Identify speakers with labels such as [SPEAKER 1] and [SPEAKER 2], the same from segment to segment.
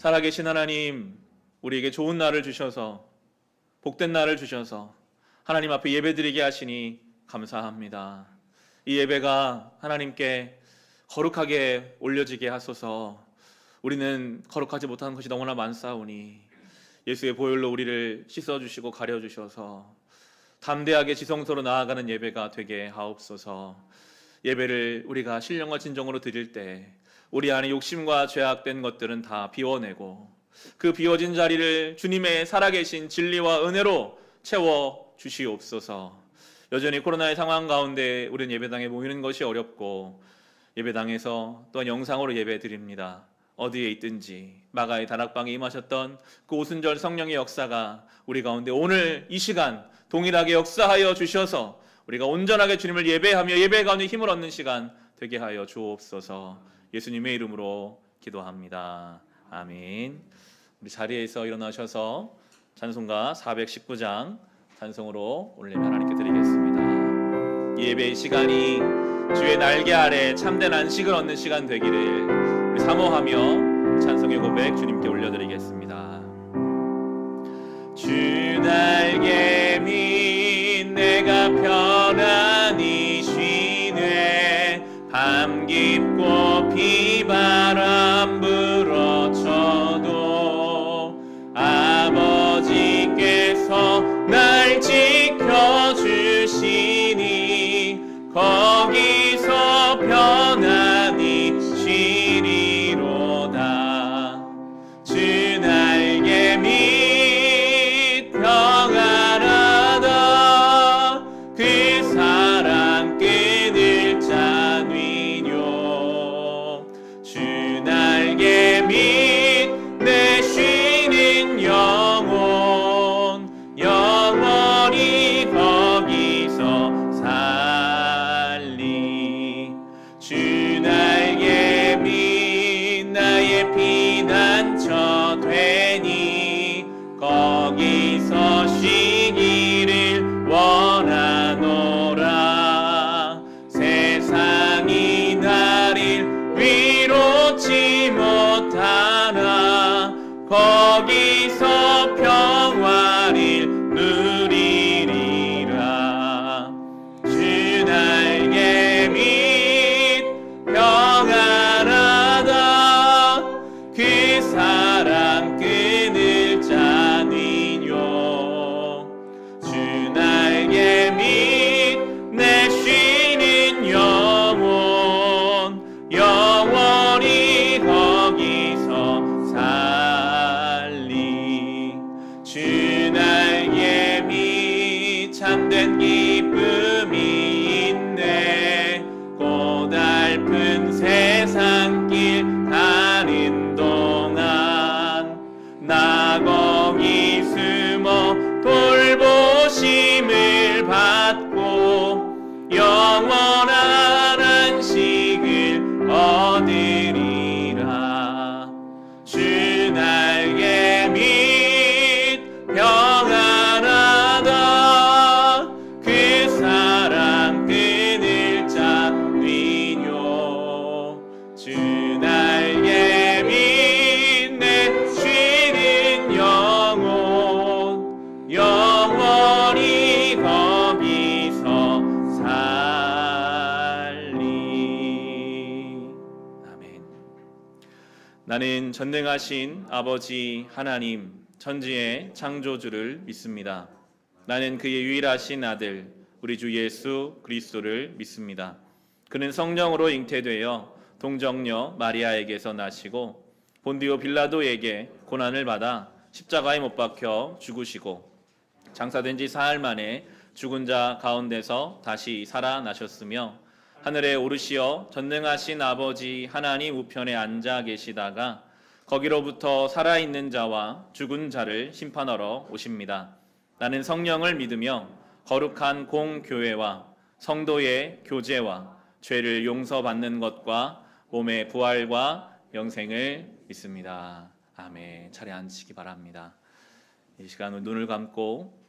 [SPEAKER 1] 살아계신 하나님, 우리에게 좋은 날을 주셔서, 복된 날을 주셔서 하나님 앞에 예배드리게 하시니 감사합니다. 이 예배가 하나님께 거룩하게 올려지게 하소서. 우리는 거룩하지 못한 것이 너무나 많사오니 예수의 보혈로 우리를 씻어주시고 가려주셔서 담대하게 지성소로 나아가는 예배가 되게 하옵소서. 예배를 우리가 신령과 진정으로 드릴 때 우리 안에 욕심과 죄악된 것들은 다 비워내고 그 비워진 자리를 주님의 살아계신 진리와 은혜로 채워 주시옵소서. 여전히 코로나의 상황 가운데 우리는 예배당에 모이는 것이 어렵고 예배당에서 또한 영상으로 예배 드립니다. 어디에 있든지 마가의 다락방에 임하셨던 그 오순절 성령의 역사가 우리 가운데 오늘 이 시간 동일하게 역사하여 주셔서 우리가 온전하게 주님을 예배하며 예배 가운데 힘을 얻는 시간 되게 하여 주옵소서. 예수님의 이름으로 기도합니다. 아멘. 우리 자리에서 일어나셔서 찬송가 419장 찬송으로 오늘 예배 하나님께 드리겠습니다. 이 예배의 시간이 주의 날개 아래 참된 안식을 얻는 시간 되기를 우리 사모하며 찬송의 고백 주님께 올려드리겠습니다. 주 날개 밑 내가 편안히 쉬네. 밤 깊고 비바람 불어쳐도 아버지께서 날 지켜주시니 거기서 편안히 쉬리로다. 주 날개 밑 평안하다. 그 사랑 끊을 자 위뇨. 주 날개 밑 내 쉬는 영혼 영원히 거기서 살리. 주 날개 밑 나의 피난처 되니 거기서 쉬기를 원하노라. 세상이 나를 위로치 못하나 거기서 평화를 누리리라. 주 날개 밑 평안하다. 그 사랑 끊을 자 위뇨. 주 날개 밑 내 쉬는 영혼 영원히 거기서 살리. 주 날개 밑 참된 기쁨이 있네. 고달픈 세상길 가는 동안 나 거기 숨어 돌보심을 받고 영원한 안식을 얻으리라. 주 날개 밑 평안하다. 그 사랑 끊을 자 위뇨. 주 날개 밑 내 쉬는 영혼 영원히 거기서 살리. 아멘. 나는 전능하신 아버지 하나님 천지의 창조주를 믿습니다. 나는 그의 유일하신 아들 우리 주 예수 그리스도를 믿습니다. 그는 성령으로 잉태되어 동정녀 마리아에게서 나시고 본디오 빌라도에게 고난을 받아 십자가에 못 박혀 죽으시고 장사된 지 사흘 만에 죽은 자 가운데서 다시 살아나셨으며 하늘에 오르시어 전능하신 아버지 하나님 우편에 앉아 계시다가 거기로부터 살아있는 자와 죽은 자를 심판하러 오십니다. 나는 성령을 믿으며 거룩한 공교회와 성도의 교제와 죄를 용서받는 것과 몸의 부활과 영생을 믿습니다. 아멘. 차례 앉으시기 바랍니다. 이 시간 눈을 감고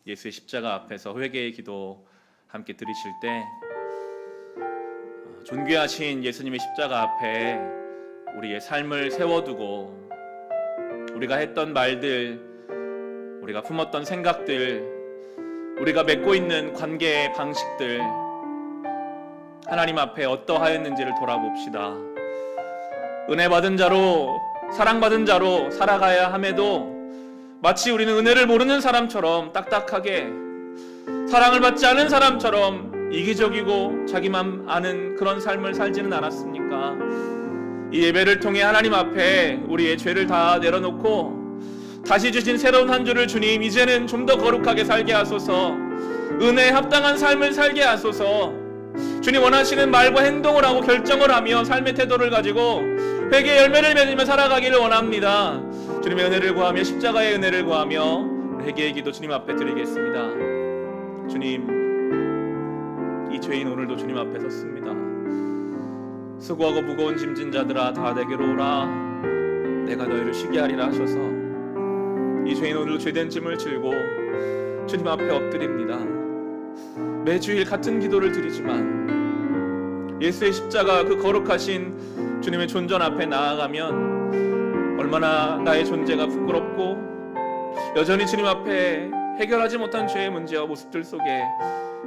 [SPEAKER 1] 예수의 십자가 앞에서 회개의 기도 함께 드리실 때 존귀하신 예수님의 십자가 앞에 우리의 삶을 세워두고 우리가 했던 말들, 우리가 품었던 생각들, 우리가 맺고 있는 관계의 방식들, 하나님 앞에 어떠하였는지를 돌아봅시다. 은혜 받은 자로, 사랑받은 자로 살아가야 함에도 마치 우리는 은혜를 모르는 사람처럼 딱딱하게, 사랑을 받지 않은 사람처럼 이기적이고 자기만 아는 그런 삶을 살지는 않았습니까? 이 예배를 통해 하나님 앞에 우리의 죄를 다 내려놓고 다시 주신 새로운 한 주를 주님, 이제는 좀 더 거룩하게 살게 하소서, 은혜에 합당한 삶을 살게 하소서, 주님 원하시는 말과 행동을 하고 결정을 하며 삶의 태도를 가지고 회개의 열매를 맺으며 살아가기를 원합니다. 주님의 은혜를 구하며, 십자가의 은혜를 구하며 회개의 기도 주님 앞에 드리겠습니다. 주님, 이 죄인 오늘도 주님 앞에 섰습니다. 수고하고 무거운 짐진 자들아 다 내게로 오라, 내가 너희를 쉬게 하리라 하셔서 이 죄인 오늘도 죄된 짐을 질고 주님 앞에 엎드립니다. 매주일 같은 기도를 드리지만 예수의 십자가, 그 거룩하신 주님의 존전 앞에 나아가면 얼마나 나의 존재가 부끄럽고 여전히 주님 앞에 해결하지 못한 죄의 문제와 모습들 속에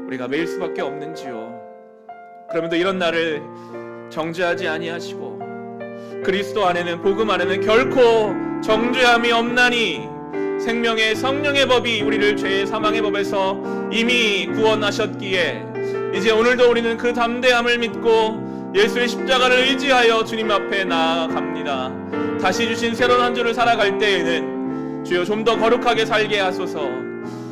[SPEAKER 1] 우리가 매일 수밖에 없는지요. 그러면도 이런 나를 정죄하지 아니하시고 그리스도 안에는, 복음 안에는 결코 정죄함이 없나니 생명의 성령의 법이 우리를 죄의 사망의 법에서 이미 구원하셨기에 이제 오늘도 우리는 그 담대함을 믿고 예수의 십자가를 의지하여 주님 앞에 나아갑니다. 다시 주신 새로운 한 주를 살아갈 때에는 주여 좀 더 거룩하게 살게 하소서,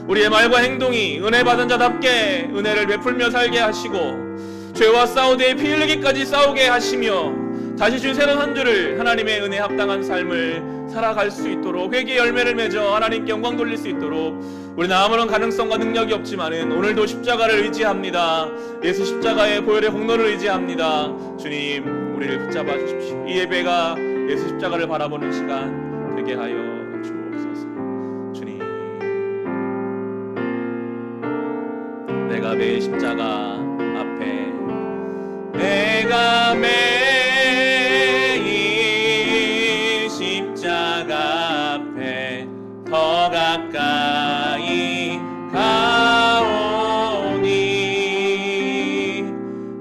[SPEAKER 1] 우리의 말과 행동이 은혜 받은 자답게 은혜를 베풀며 살게 하시고 죄와 싸우되 피 흘리기까지 싸우게 하시며 다시 준 새로운 한 주를 하나님의 은혜에 합당한 삶을 살아갈 수 있도록, 회개의 열매를 맺어 하나님께 영광 돌릴 수 있도록 우리는 아무런 가능성과 능력이 없지만은 오늘도 십자가를 의지합니다. 예수 십자가의 보혈의 공로를 의지합니다. 주님, 우리를 붙잡아 주십시오. 이 예배가 예수 십자가를 바라보는 시간 되게 하여 주옵소서. 주님, 내가 매일 십자가 앞에, 내가 매일 십자가 앞에 더 가까이 가오니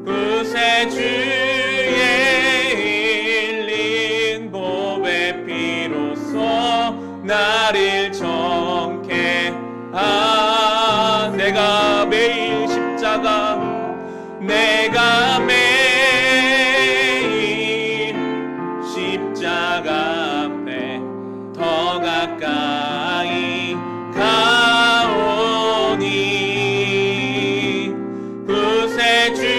[SPEAKER 1] 구세주의 흘린 보배 피로써 나를 정케 내가 매일 십자가, 내가 매일 십자가 앞에 더 가까이 가오니 구세주의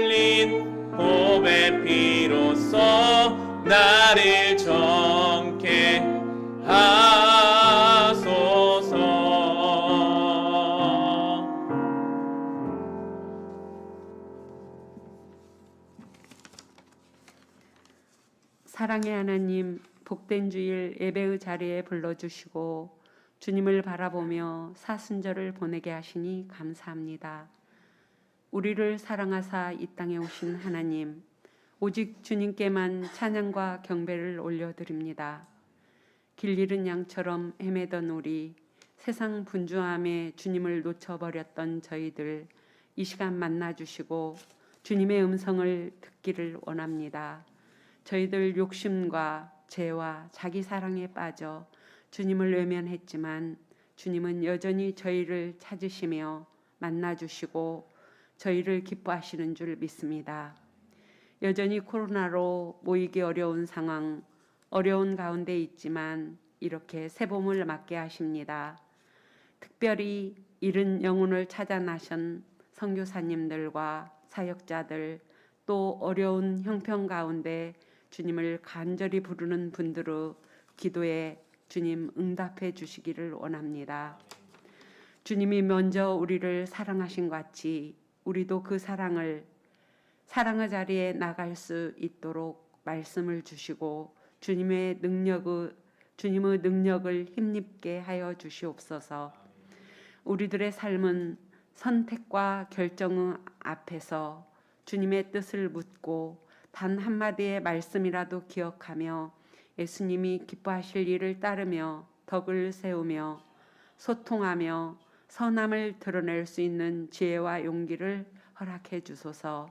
[SPEAKER 1] 흘린 보배 피로써 나를 정케 하소서.
[SPEAKER 2] 사랑의 하나님, 복된 주일 예배의 자리에 불러주시고 주님을 바라보며 사순절을 보내게 하시니 감사합니다. 우리를 사랑하사 이 땅에 오신 하나님, 오직 주님께만 찬양과 경배를 올려드립니다. 길 잃은 양처럼 헤매던 우리, 세상 분주함에 주님을 놓쳐버렸던 저희들, 이 시간 만나주시고 주님의 음성을 듣기를 원합니다. 저희들 욕심과 죄와 자기 사랑에 빠져 주님을 외면했지만 주님은 여전히 저희를 찾으시며 만나주시고 저희를 기뻐하시는 줄 믿습니다. 여전히 코로나로 모이기 어려운 상황, 어려운 가운데 있지만 이렇게 새봄을 맞게 하십니다. 특별히 잃은 영혼을 찾아 나선 선교사님들과 사역자들, 또 어려운 형편 가운데 주님을 간절히 부르는 분들의 기도에 주님 응답해 주시기를 원합니다. 주님이 먼저 우리를 사랑하신 것 같이 우리도 그 사랑의 자리에 나갈 수 있도록 말씀을 주시고 주님의 능력을 힘입게 하여 주시옵소서. 우리들의 삶은 선택과 결정 앞에서 주님의 뜻을 묻고 단 한마디의 말씀이라도 기억하며 예수님이 기뻐하실 일을 따르며 덕을 세우며 소통하며 선함을 드러낼 수 있는 지혜와 용기를 허락해 주소서.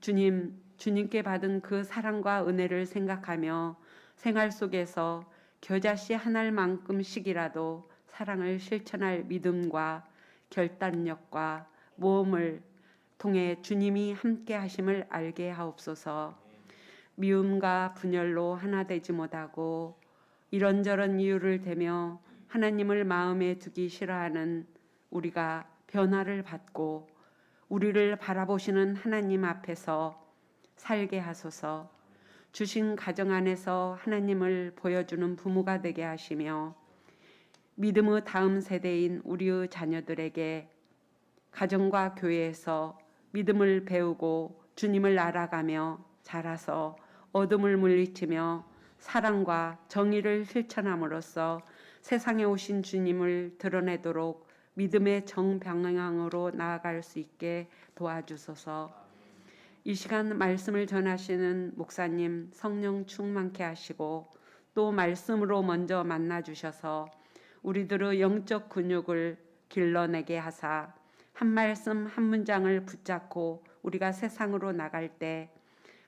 [SPEAKER 2] 주님께 받은 그 사랑과 은혜를 생각하며 생활 속에서 겨자씨 한 알만큼씩이라도 사랑을 실천할 믿음과 결단력과 모험을 통해 주님이 함께 하심을 알게 하옵소서. 미움과 분열로 하나 되지 못하고 이런저런 이유를 대며 하나님을 마음에 두기 싫어하는 우리가 변화를 받고 우리를 바라보시는 하나님 앞에서 살게 하소서. 주신 가정 안에서 하나님을 보여주는 부모가 되게 하시며 믿음의 다음 세대인 우리의 자녀들에게 가정과 교회에서 믿음을 배우고 주님을 알아가며 자라서 어둠을 물리치며 사랑과 정의를 실천함으로써 세상에 오신 주님을 드러내도록 믿음의 정방향으로 나아갈 수 있게 도와주소서. 이 시간 말씀을 전하시는 목사님 성령 충만케 하시고 또 말씀으로 먼저 만나주셔서 우리들의 영적 근육을 길러내게 하사 한 말씀 한 문장을 붙잡고 우리가 세상으로 나갈 때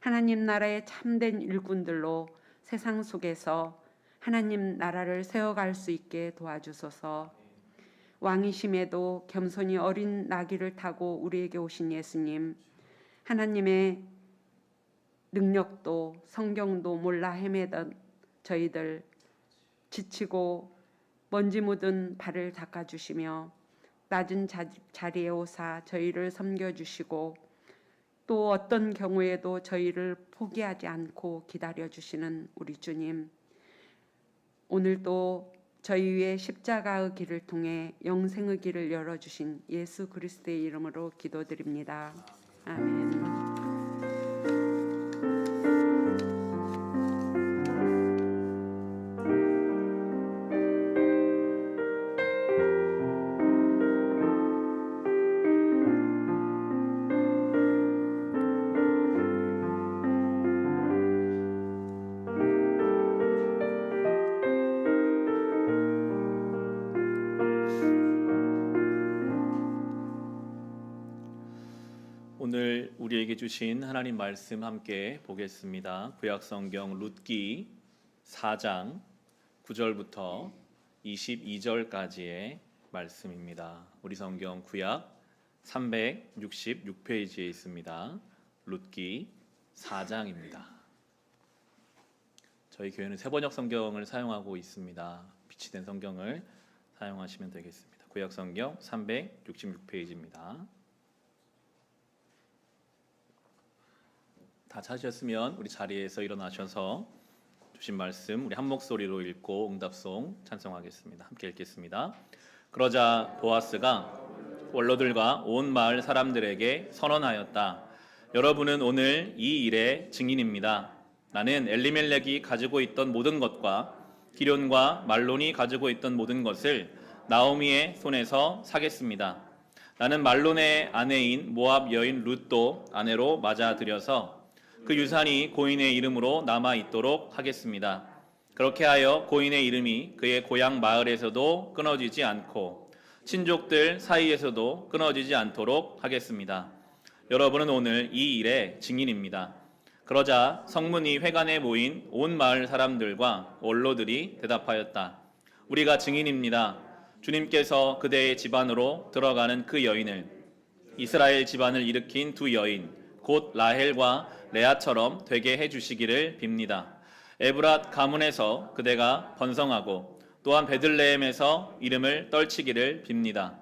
[SPEAKER 2] 하나님 나라의 참된 일꾼들로 세상 속에서 하나님 나라를 세워갈 수 있게 도와주소서. 왕이심에도 겸손히 어린 나귀를 타고 우리에게 오신 예수님, 하나님의 능력도 성경도 몰라 헤매던 저희들 지치고 먼지 묻은 발을 닦아주시며 낮은 자리에 오사 저희를 섬겨주시고 또 어떤 경우에도 저희를 포기하지 않고 기다려주시는 우리 주님, 오늘도 저희 위에 십자가의 길을 통해 영생의 길을 열어주신 예수 그리스도의 이름으로 기도드립니다. 아멘.
[SPEAKER 1] 오늘 우리에게 주신 하나님 말씀 함께 보겠습니다. 구약성경 룻기 4장 9절부터 22절까지의 말씀입니다. 우리 성경 구약 366페이지에 있습니다. 룻기 4장입니다. 저희 교회는 세번역 성경을 사용하고 있습니다. 빛이 된 성경을 사용하시면 되겠습니다. 구약성경 366페이지입니다. 다 찾으셨으면 우리 자리에서 일어나셔서 주신 말씀 우리 한 목소리로 읽고 응답송 찬송하겠습니다. 함께 읽겠습니다. 그러자 보아스가 원로들과 온 마을 사람들에게 선언하였다. 여러분은 오늘 이 일의 증인입니다. 나는 엘리멜렉이 가지고 있던 모든 것과 기런과 말론이 가지고 있던 모든 것을 나오미의 손에서 사겠습니다. 나는 말론의 아내인 모압 여인 룻도 아내로 맞아들여서 그 유산이 고인의 이름으로 남아있도록 하겠습니다. 그렇게 하여 고인의 이름이 그의 고향 마을에서도 끊어지지 않고 친족들 사이에서도 끊어지지 않도록 하겠습니다. 여러분은 오늘 이 일의 증인입니다. 그러자 성문이 회관에 모인 온 마을 사람들과 원로들이 대답하였다. 우리가 증인입니다. 주님께서 그대의 집안으로 들어가는 그 여인을, 이스라엘 집안을 일으킨 두 여인 곧 라헬과 레아처럼 되게 해주시기를 빕니다. 에브랏 가문에서 그대가 번성하고 또한 베들레헴에서 이름을 떨치기를 빕니다.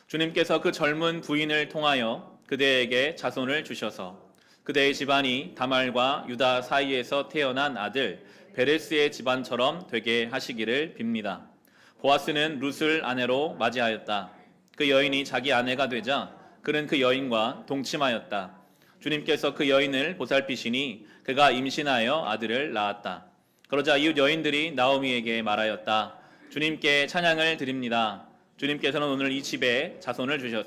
[SPEAKER 1] 주님께서 그 젊은 부인을 통하여 그대에게 자손을 주셔서 그대의 집안이 다말과 유다 사이에서 태어난 아들 베레스의 집안처럼 되게 하시기를 빕니다. 보아스는 룻을 아내로 맞이하였다. 그 여인이 자기 아내가 되자 그는 그 여인과 동침하였다. 주님께서 그 여인을 보살피시니 그가 임신하여 아들을 낳았다. 그러자 이웃 여인들이 나오미에게 말하였다. 주님께 찬양을 드립니다. 주님께서는 오늘 이 집에 자손을 주셨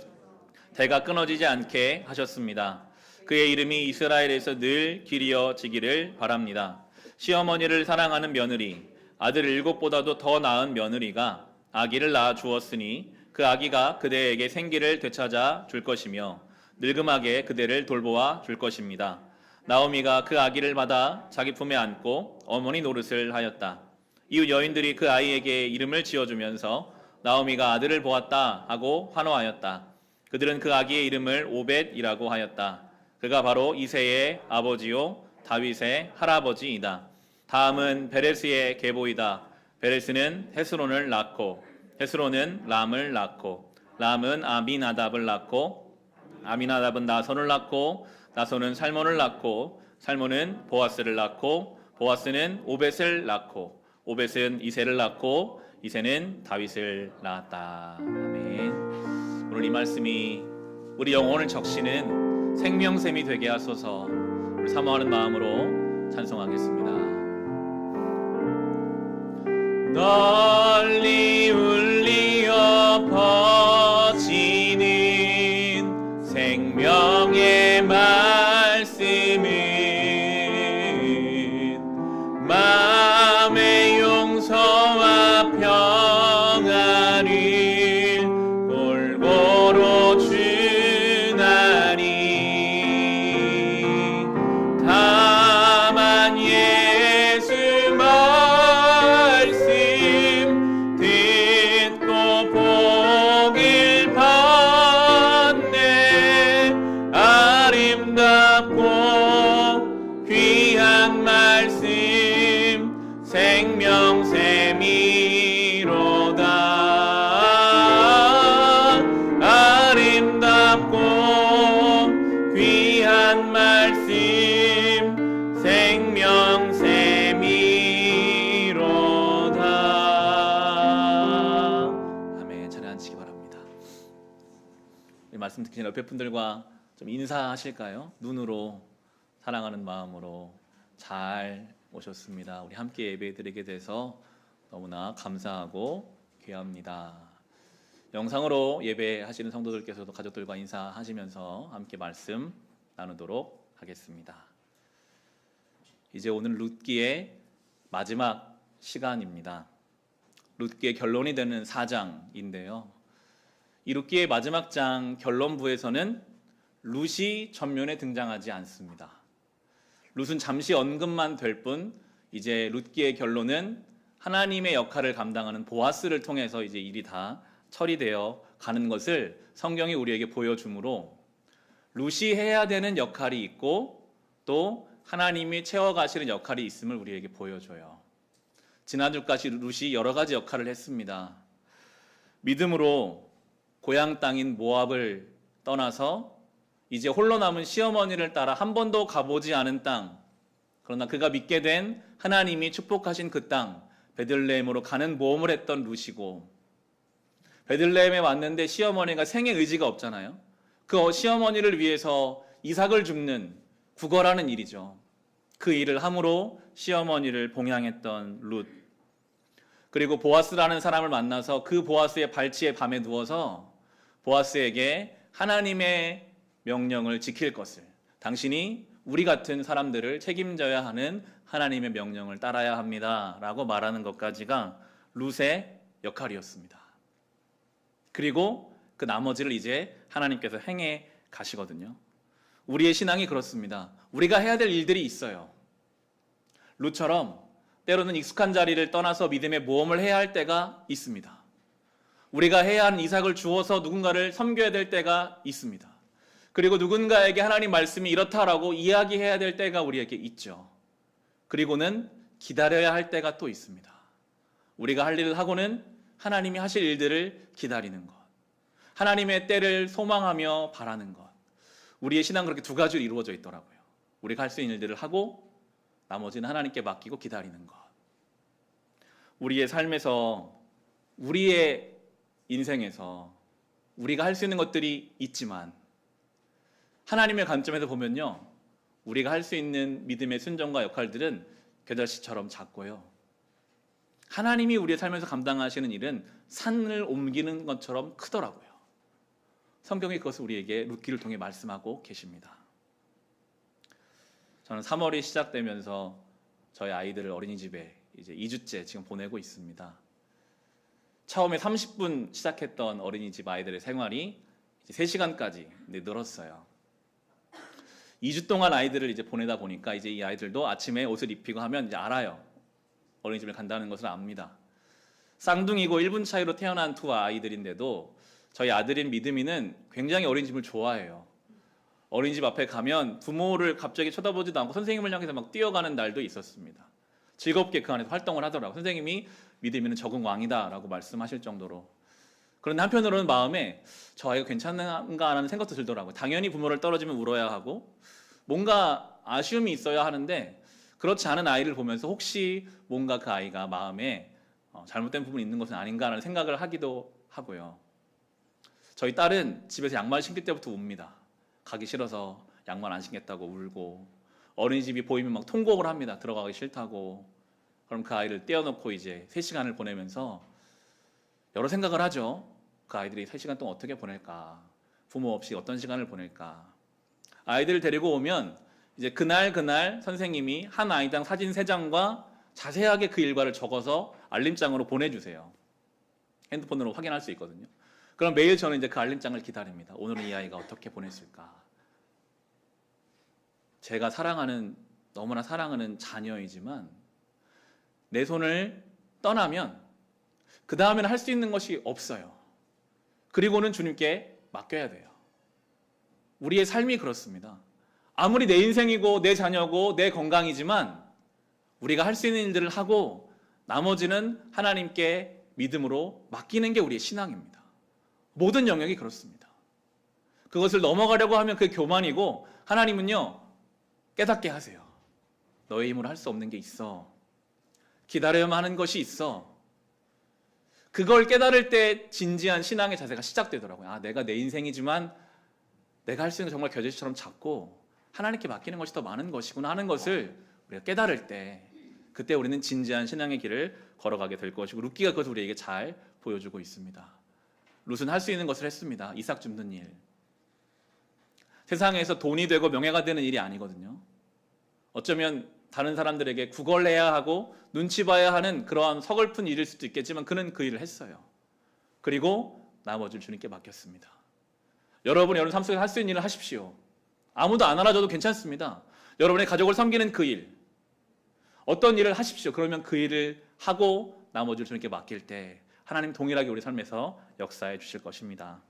[SPEAKER 1] 대가 끊어지지 않게 하셨습니다. 그의 이름이 이스라엘에서 늘 길이어지기를 바랍니다. 시어머니를 사랑하는 며느리, 아들 7보다도 더 나은 며느리가 아기를 낳아 주었으니 그 아기가 그대에게 생기를 되찾아 줄 것이며 늙음하게 그대를 돌보아 줄 것입니다. 나오미가 그 아기를 받아 자기 품에 안고 어머니 노릇을 하였다. 이웃 여인들이 그 아이에게 이름을 지어주면서 나오미가 아들을 보았다 하고 환호하였다. 그들은 그 아기의 이름을 오벳이라고 하였다. 그가 바로 이새의 아버지요 다윗의 할아버지이다. 다음은 베레스의 계보이다. 베레스는 헤스론을 낳고 헤스론은 람을 낳고 람은 아미나답을 낳고 아미나답은 나손을 낳고 나손은 살몬을 낳고 살몬은 보아스를 낳고 보아스는 오벳을 낳고 오벳은 이새를 낳고 이새는 다윗을 낳았다. 아멘. 오늘 이 말씀이 우리 영혼을 적시는 생명샘이 되게 하소서. 우리 사모하는 마음으로 찬송하겠습니다. 널리 울리어 퍼지는 생명의 말씀은 마음의 용서와 평안을 골고루 주나니 다만 예수 말씀 듣고 복을 받네. 아름답고 귀한 말씀 생명샘이로다. 아름답고 귀한 말씀 생명샘이로다. 아멘. 자리에 앉히기 바랍니다. 이 말씀 듣기 전에 옆에 분들과 좀 인사하실까요? 눈으로, 사랑하는 마음으로. 잘 오셨습니다. 우리 함께 예배드리게 돼서 너무나 감사하고 귀합니다. 영상으로 예배하시는 성도들께서도 가족들과 인사하시면서 함께 말씀 나누도록 하겠습니다. 이제 오늘 룻기의 마지막 시간입니다. 룻기의 결론이 되는 4장인데요. 이 룻기의 마지막 장 결론부에서는 룻이 전면에 등장하지 않습니다. 룻은 잠시 언급만 될 뿐 이제 룻기의 결론은 하나님의 역할을 감당하는 보아스를 통해서 이제 일이 다 처리되어 가는 것을 성경이 우리에게 보여주므로 룻이 해야 되는 역할이 있고 또 하나님이 채워가시는 역할이 있음을 우리에게 보여줘요. 지난주까지 룻이 여러 가지 역할을 했습니다. 믿음으로 고향 땅인 모압을 떠나서 이제 홀로 남은 시어머니를 따라 한 번도 가보지 않은 땅, 그러나 그가 믿게 된 하나님이 축복하신 그 땅 베들레헴으로 가는 모험을 했던 룻이고, 베들레헴에 왔는데 시어머니가 생애 의지가 없잖아요. 그 시어머니를 위해서 이삭을 줍는 구걸하는 일이죠. 그 일을 함으로 시어머니를 봉양했던 룻. 그리고 보아스라는 사람을 만나서 그 보아스의 발치에 밤에 누워서 보아스에게 하나님의 명령을 지킬 것을, 당신이 우리 같은 사람들을 책임져야 하는 하나님의 명령을 따라야 합니다 라고 말하는 것까지가 룻의 역할이었습니다. 그리고 그 나머지를 이제 하나님께서 행해 가시거든요. 우리의 신앙이 그렇습니다. 우리가 해야 될 일들이 있어요. 룻처럼 때로는 익숙한 자리를 떠나서 믿음의 모험을 해야 할 때가 있습니다. 우리가 해야 하는 이삭을 주어서 누군가를 섬겨야 될 때가 있습니다. 그리고 누군가에게 하나님 말씀이 이렇다라고 이야기해야 될 때가 우리에게 있죠. 그리고는 기다려야 할 때가 또 있습니다. 우리가 할 일을 하고는 하나님이 하실 일들을 기다리는 것, 하나님의 때를 소망하며 바라는 것. 우리의 신앙은 그렇게 두 가지로 이루어져 있더라고요. 우리가 할 수 있는 일들을 하고 나머지는 하나님께 맡기고 기다리는 것. 우리의 삶에서, 우리의 인생에서 우리가 할 수 있는 것들이 있지만 하나님의 관점에서 보면요, 우리가 할 수 있는 믿음의 순종과 역할들은 겨자씨처럼 작고요, 하나님이 우리의 삶에서 감당하시는 일은 산을 옮기는 것처럼 크더라고요. 성경이 그것을 우리에게 룻기를 통해 말씀하고 계십니다. 저는 3월이 시작되면서 저희 아이들을 어린이집에 이제 2주째 지금 보내고 있습니다. 처음에 30분 시작했던 어린이집 아이들의 생활이 이제 3시간까지 늘었어요. 2주 동안 아이들을 이제 보내다 보니까 이제 이 아이들도 아침에 옷을 입히고 하면 이제 알아요. 어린이집을 간다는 것을 압니다. 쌍둥이고 1분 차이로 태어난 두 아이들인데도 저희 아들인 믿음이는 굉장히 어린이집을 좋아해요. 어린이집 앞에 가면 부모를 갑자기 쳐다보지도 않고 선생님을 향해서 막 뛰어가는 날도 있었습니다. 즐겁게 그 안에서 활동을 하더라고요. 선생님이 믿음이는 적응왕이다 라고 말씀하실 정도로. 그런데 한편으로는 마음에 저 아이가 괜찮은가 하는 생각도 들더라고요. 당연히 부모를 떨어지면 울어야 하고 뭔가 아쉬움이 있어야 하는데 그렇지 않은 아이를 보면서 혹시 뭔가 그 아이가 마음에 잘못된 부분이 있는 것은 아닌가 하는 생각을 하기도 하고요. 저희 딸은 집에서 양말 신길 때부터 웁니다. 가기 싫어서 양말 안 신겠다고 울고, 어린이집이 보이면 막 통곡을 합니다. 들어가기 싫다고. 그럼 그 아이를 떼어놓고 이제 3시간을 보내면서 여러 생각을 하죠. 그 아이들이 3시간 동안 어떻게 보낼까? 부모 없이 어떤 시간을 보낼까? 아이들을 데리고 오면 이제 그날 선생님이 한 아이당 사진 3장과 자세하게 그 일과를 적어서 알림장으로 보내주세요. 핸드폰으로 확인할 수 있거든요. 그럼 매일 저는 이제 그 알림장을 기다립니다. 오늘은 이 아이가 어떻게 보냈을까? 제가 너무나 사랑하는 자녀이지만 내 손을 떠나면 그 다음에는 할 수 있는 것이 없어요. 그리고는 주님께 맡겨야 돼요. 우리의 삶이 그렇습니다. 아무리 내 인생이고 내 자녀고 내 건강이지만 우리가 할 수 있는 일들을 하고 나머지는 하나님께 믿음으로 맡기는 게 우리의 신앙입니다. 모든 영역이 그렇습니다. 그것을 넘어가려고 하면 그게 교만이고, 하나님은요, 깨닫게 하세요. 너의 힘으로 할 수 없는 게 있어. 기다려야만 하는 것이 있어. 그걸 깨달을 때 진지한 신앙의 자세가 시작되더라고요. 아, 내가 내 인생이지만 내가 할 수 있는 정말 겨자씨처럼 작고 하나님께 맡기는 것이 더 많은 것이구나 하는 것을 우리가 깨달을 때, 그때 우리는 진지한 신앙의 길을 걸어가게 될 것이고, 룻기가 그것을 우리에게 잘 보여주고 있습니다. 룻은 할 수 있는 것을 했습니다. 이삭 줍는 일. 세상에서 돈이 되고 명예가 되는 일이 아니거든요. 어쩌면 다른 사람들에게 구걸해야 하고 눈치 봐야 하는 그러한 서글픈 일일 수도 있겠지만 그는 그 일을 했어요. 그리고 나머지를 주님께 맡겼습니다. 여러분 삶 속에 할 수 있는 일을 하십시오. 아무도 안 알아줘도 괜찮습니다. 여러분의 가족을 섬기는 그 일, 어떤 일을 하십시오. 그러면 그 일을 하고 나머지를 주님께 맡길 때 하나님 동일하게 우리 삶에서 역사해 주실 것입니다.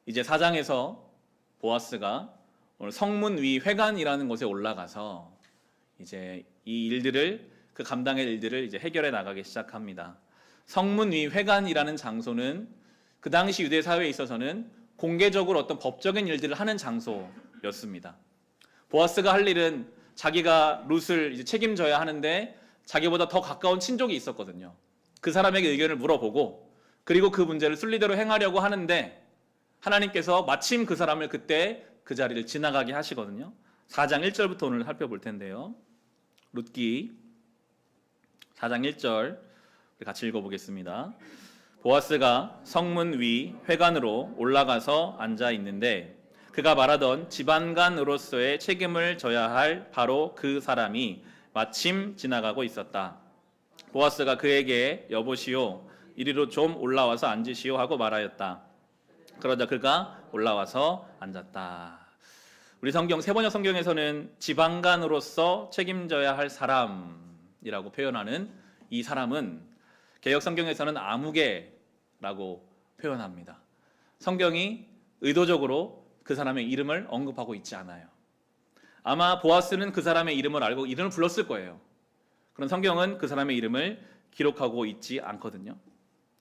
[SPEAKER 1] 이제 4장에서 보아스가 오늘 성문 위 회관이라는 곳에 올라가서 이제 이 일들을, 그 감당의 일들을 이제 해결해 나가기 시작합니다. 성문 위 회관이라는 장소는 그 당시 유대 사회에 있어서는 공개적으로 어떤 법적인 일들을 하는 장소였습니다. 보아스가 할 일은 자기가 룻을 이제 책임져야 하는데 자기보다 더 가까운 친족이 있었거든요. 그 사람에게 의견을 물어보고 그리고 그 문제를 순리대로 행하려고 하는데 하나님께서 마침 그 사람을 그때 그 자리를 지나가게 하시거든요. 4장 1절부터 오늘 살펴볼 텐데요. 룻기 4장 1절 우리 같이 읽어보겠습니다. 보아스가 성문 위 회관으로 올라가서 앉아 있는데 그가 말하던 지방간으로서의 책임을 져야 할 바로 그 사람이 마침 지나가고 있었다. 보아스가 그에게 여보시오, 이리로 좀 올라와서 앉으시오 하고 말하였다. 그러자 그가 올라와서 앉았다. 우리 성경 세번역 성경에서는 지방간으로서 책임져야 할 사람이라고 표현하는 이 사람은 개역 성경에서는 아무개라고 표현합니다. 성경이 의도적으로 그 사람의 이름을 언급하고 있지 않아요. 아마 보아스는 그 사람의 이름을 알고 이름을 불렀을 거예요. 그런 성경은 그 사람의 이름을 기록하고 있지 않거든요.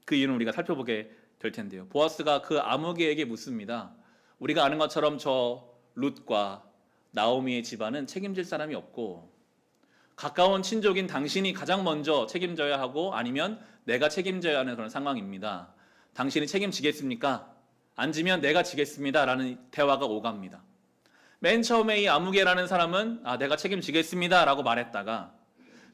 [SPEAKER 1] 그 이유는 우리가 살펴보게 될 텐데요. 보아스가 그 아무개에게 묻습니다. 우리가 아는 것처럼 저 룻과 나오미의 집안은 책임질 사람이 없고 가까운 친족인 당신이 가장 먼저 책임져야 하고 아니면 내가 책임져야 하는 그런 상황입니다. 당신이 책임지겠습니까? 안 지면 내가 지겠습니다 라는 대화가 오갑니다. 맨 처음에 이 아무개라는 사람은 내가 책임지겠습니다 라고 말했다가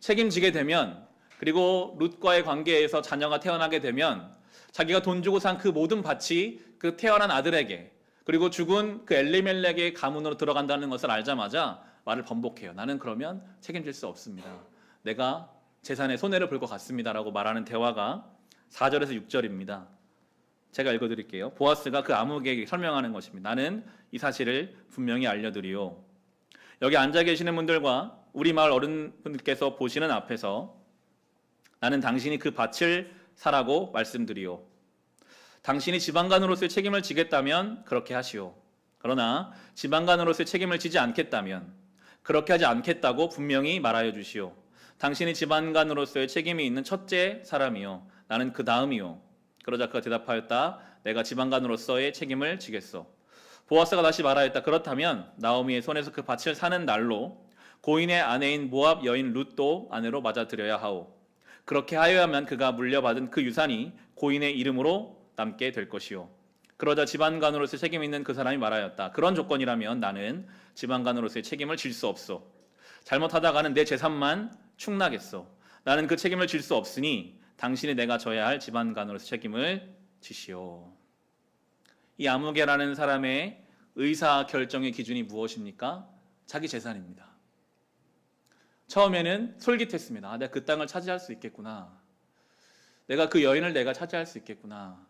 [SPEAKER 1] 책임지게 되면, 그리고 룻과의 관계에서 자녀가 태어나게 되면 자기가 돈 주고 산 그 모든 밭이 그 태어난 아들에게, 그리고 죽은 그 엘리멜렉의 가문으로 들어간다는 것을 알자마자 말을 번복해요. 나는 그러면 책임질 수 없습니다. 내가 재산에 손해를 볼 것 같습니다라고 말하는 대화가 4절에서 6절입니다. 제가 읽어드릴게요. 보아스가 그 아무개에게 설명하는 것입니다. 나는 이 사실을 분명히 알려드리오. 여기 앉아 계시는 분들과 우리 마을 어른분들께서 보시는 앞에서 나는 당신이 그 밭을 사라고 말씀드리오. 당신이 지방간으로서의 책임을 지겠다면 그렇게 하시오. 그러나 지방간으로서의 책임을 지지 않겠다면 그렇게 하지 않겠다고 분명히 말하여 주시오. 당신이 지방간으로서의 책임이 있는 첫째 사람이요. 나는 그 다음이요. 그러자 그가 대답하였다. 내가 지방간으로서의 책임을 지겠소. 보아스가 다시 말하였다. 그렇다면 나오미의 손에서 그 밭을 사는 날로 고인의 아내인 모압 여인 룻도 아내로 맞아들여야 하오. 그렇게 하여야만 그가 물려받은 그 유산이 고인의 이름으로 남게 될 것이오. 그러자 지방간으로서의 책임 있는 그 사람이 말하였다. 그런 조건이라면 나는 지방간으로서의 책임을 질 수 없소. 잘못하다가는 내 재산만 축나겠소. 나는 그 책임을 질 수 없으니 당신이 내가 져야 할 지방간으로서의 책임을 지시오. 이 아무개라는 사람의 의사 결정의 기준이 무엇입니까? 자기 재산입니다. 처음에는 솔깃했습니다. 내가 그 땅을 차지할 수 있겠구나. 내가 그 여인을 내가 차지할 수 있겠구나.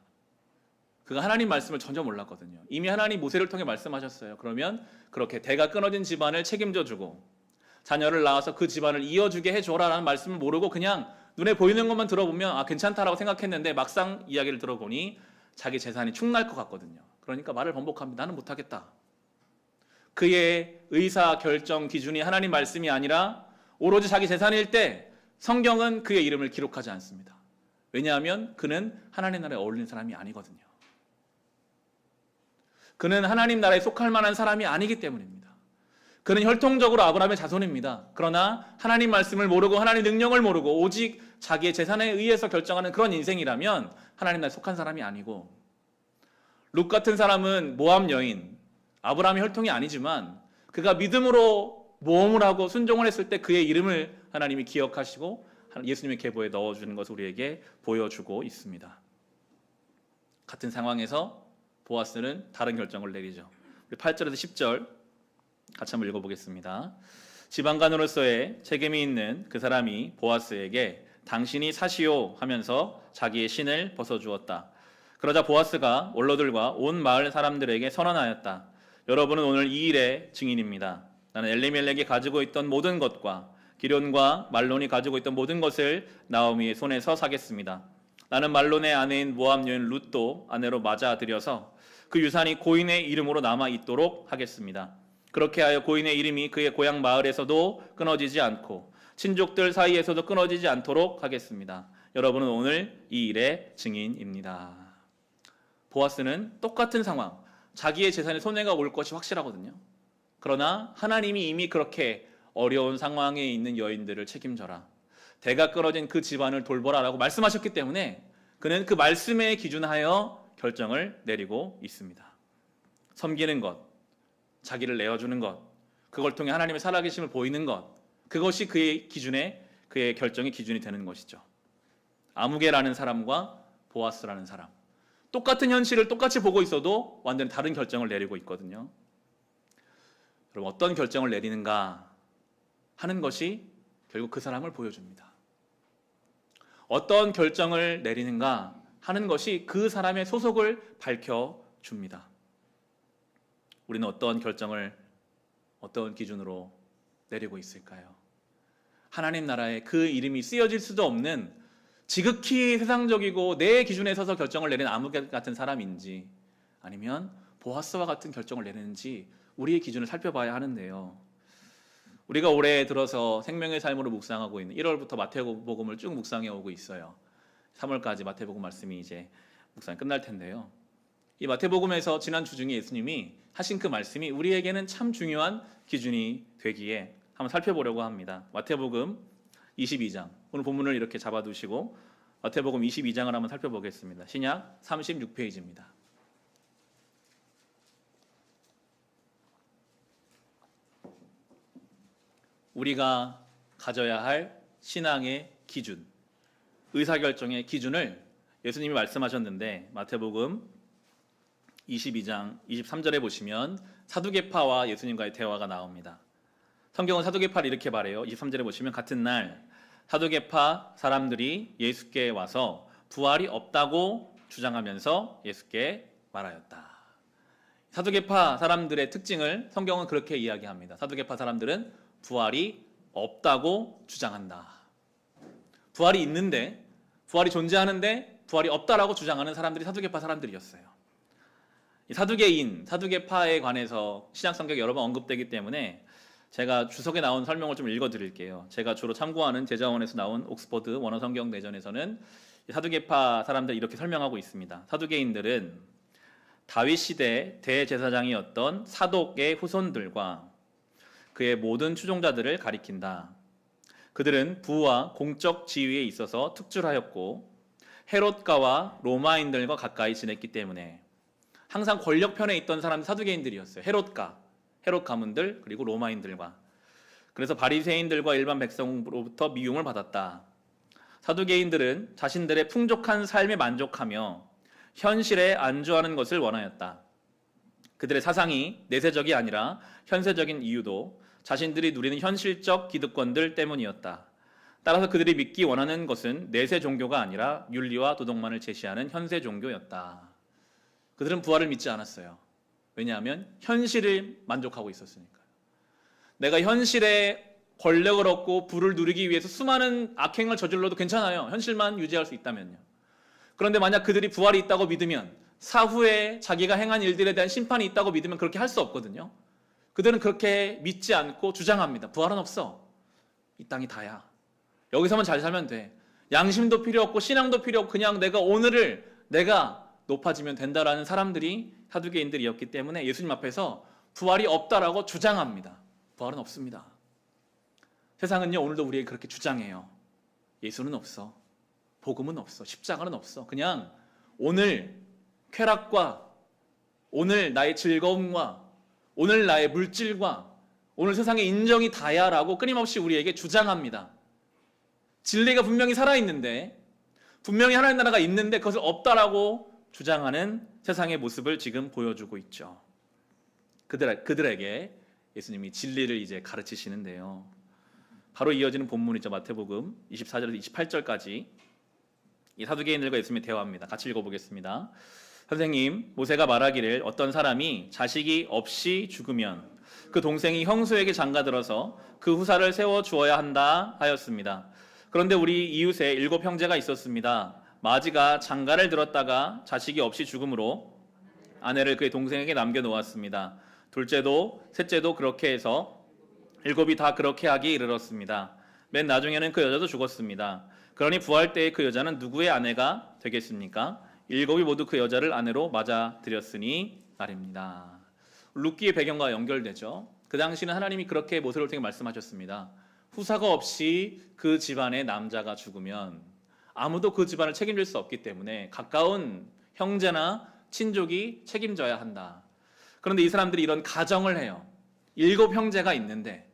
[SPEAKER 1] 그가 하나님 말씀을 전혀 몰랐거든요. 이미 하나님 모세를 통해 말씀하셨어요. 그러면 그렇게 대가 끊어진 집안을 책임져주고 자녀를 낳아서 그 집안을 이어주게 해줘라라는 말씀을 모르고 그냥 눈에 보이는 것만 들어보면 괜찮다라고 생각했는데 막상 이야기를 들어보니 자기 재산이 축날 것 같거든요. 그러니까 말을 번복합니다. 나는 못하겠다. 그의 의사 결정 기준이 하나님 말씀이 아니라 오로지 자기 재산일 때 성경은 그의 이름을 기록하지 않습니다. 왜냐하면 그는 하나님 나라에 어울리는 사람이 아니거든요. 그는 하나님 나라에 속할 만한 사람이 아니기 때문입니다. 그는 혈통적으로 아브라함의 자손입니다. 그러나 하나님 말씀을 모르고 하나님 능력을 모르고 오직 자기의 재산에 의해서 결정하는 그런 인생이라면 하나님 나라에 속한 사람이 아니고, 룻 같은 사람은 모압 여인, 아브라함의 혈통이 아니지만 그가 믿음으로 모험을 하고 순종을 했을 때 그의 이름을 하나님이 기억하시고 예수님의 계보에 넣어주는 것을 우리에게 보여주고 있습니다. 같은 상황에서 보아스는 다른 결정을 내리죠. 8절에서 10절 같이 한번 읽어보겠습니다. 지방간으로서의 책임이 있는 그 사람이 보아스에게 당신이 사시오 하면서 자기의 신을 벗어주었다. 그러자 보아스가 원로들과 온 마을 사람들에게 선언하였다. 여러분은 오늘 이 일의 증인입니다. 나는 엘리멜렉이 가지고 있던 모든 것과 기럨과 말론이 가지고 있던 모든 것을 나오미의 손에서 사겠습니다. 나는 말론의 아내인 모압 여인 룻도 아내로 맞아들여서 그 유산이 고인의 이름으로 남아 있도록 하겠습니다. 그렇게 하여 고인의 이름이 그의 고향 마을에서도 끊어지지 않고 친족들 사이에서도 끊어지지 않도록 하겠습니다. 여러분은 오늘 이 일의 증인입니다. 보아스는 똑같은 상황, 자기의 재산에 손해가 올 것이 확실하거든요. 그러나 하나님이 이미 그렇게 어려운 상황에 있는 여인들을 책임져라, 대가 끊어진 그 집안을 돌보라라고 말씀하셨기 때문에 그는 그 말씀에 기준하여 결정을 내리고 있습니다. 섬기는 것, 자기를 내어주는 것, 그걸 통해 하나님의 살아계심을 보이는 것, 그것이 그의 기준에, 그의 결정의 기준이 되는 것이죠. 아무개라는 사람과 보아스라는 사람, 똑같은 현실을 똑같이 보고 있어도 완전히 다른 결정을 내리고 있거든요. 여러분, 어떤 결정을 내리는가 하는 것이 결국 그 사람을 보여줍니다. 어떤 결정을 내리는가 하는 것이 그 사람의 소속을 밝혀줍니다. 우리는 어떤 결정을 어떤 기준으로 내리고 있을까요? 하나님 나라에 그 이름이 쓰여질 수도 없는 지극히 세상적이고 내 기준에 서서 결정을 내리는 아무개 같은 사람인지, 아니면 보아스와 같은 결정을 내리는지 우리의 기준을 살펴봐야 하는데요. 우리가 올해 들어서 생명의 삶으로 묵상하고 있는 1월부터 마태복음을 쭉 묵상해 오고 있어요. 3월까지 마태복음 말씀이 이제 묵상이 끝날 텐데요. 이 마태복음에서 지난 주 중에 예수님이 하신 그 말씀이 우리에게는 참 중요한 기준이 되기에 한번 살펴보려고 합니다. 마태복음 22장, 오늘 본문을 이렇게 잡아두시고 마태복음 22장을 한번 살펴보겠습니다. 신약 36페이지입니다. 우리가 가져야 할 신앙의 기준, 의사결정의 기준을 예수님이 말씀하셨는데, 마태복음 22장 23절에 보시면 사두개파와 예수님과의 대화가 나옵니다. 성경은 사두개파를 이렇게 말해요. 23절에 보시면 같은 날 사두개파 사람들이 예수께 와서 부활이 없다고 주장하면서 예수께 말하였다. 사두개파 사람들의 특징을 성경은 그렇게 이야기합니다. 사두개파 사람들은 부활이 없다고 주장한다. 부활이 있는데, 부활이 존재하는데 부활이 없다라고 주장하는 사람들이 사두개파 사람들이었어요. 이 사두개인, 사두개파에 관해서 신약 성경에 여러 번 언급되기 때문에 제가 주석에 나온 설명을 좀 읽어드릴게요. 제가 주로 참고하는 제자원에서 나온 옥스퍼드 원어성경 내전에서는 사두개파 사람들 이렇게 설명하고 있습니다. 사두개인들은 다윗 시대 대제사장이었던 사독의 후손들과 그의 모든 추종자들을 가리킨다. 그들은 부와 공적 지위에 있어서 특출하였고 헤롯가와 로마인들과 가까이 지냈기 때문에 항상 권력편에 있던 사람이 사두개인들이었어요. 헤롯 가문들 그리고 로마인들과. 그래서 바리새인들과 일반 백성으로부터 미움을 받았다. 사두개인들은 자신들의 풍족한 삶에 만족하며 현실에 안주하는 것을 원하였다. 그들의 사상이 내세적이 아니라 현세적인 이유도 자신들이 누리는 현실적 기득권들 때문이었다. 따라서 그들이 믿기 원하는 것은 내세 종교가 아니라 윤리와 도덕만을 제시하는 현세 종교였다. 그들은 부활을 믿지 않았어요. 왜냐하면 현실을 만족하고 있었으니까요. 내가 현실에 권력을 얻고 부를 누리기 위해서 수많은 악행을 저질러도 괜찮아요. 현실만 유지할 수 있다면요. 그런데 만약 그들이 부활이 있다고 믿으면 사후에 자기가 행한 일들에 대한 심판이 있다고 믿으면 그렇게 할 수 없거든요. 그들은 그렇게 믿지 않고 주장합니다. 부활은 없어. 이 땅이 다야. 여기서만 잘 살면 돼. 양심도 필요 없고 신앙도 필요 없고 그냥 내가 오늘을 내가 높아지면 된다라는 사람들이 사두개인들이었기 때문에 예수님 앞에서 부활이 없다라고 주장합니다. 부활은 없습니다. 세상은요 오늘도 우리에게 그렇게 주장해요. 예수는 없어. 복음은 없어. 십자가는 없어. 그냥 오늘 쾌락과 오늘 나의 즐거움과 오늘 나의 물질과 오늘 세상의 인정이 다야라고 끊임없이 우리에게 주장합니다. 진리가 분명히 살아있는데 분명히 하나님 나라가 있는데 그것을 없다라고 주장하는 세상의 모습을 지금 보여주고 있죠. 그들에게 예수님이 진리를 이제 가르치시는데요. 바로 이어지는 본문이죠. 마태복음 24절에서 28절까지 이 사두개인들과 예수님이 대화합니다. 같이 읽어보겠습니다. 선생님, 모세가 말하기를 어떤 사람이 자식이 없이 죽으면 그 동생이 형수에게 장가들어서 그 후사를 세워 주어야 한다 하였습니다. 그런데 우리 이웃에 7 형제가 있었습니다. 마지가 장가를 들었다가 자식이 없이 죽음으로 아내를 그의 동생에게 남겨놓았습니다. 둘째도 셋째도 그렇게 해서 7이 다 그렇게 하기에 이르렀습니다. 맨 나중에는 그 여자도 죽었습니다. 그러니 부활 때에 그 여자는 누구의 아내가 되겠습니까? 7이 모두 그 여자를 아내로 맞아들였으니 말입니다. 룻기의 배경과 연결되죠. 그 당시는 하나님이 그렇게 모세를 통해 말씀하셨습니다. 후사가 없이 그 집안의 남자가 죽으면 아무도 그 집안을 책임질 수 없기 때문에 가까운 형제나 친족이 책임져야 한다. 그런데 이 사람들이 이런 가정을 해요. 7 형제가 있는데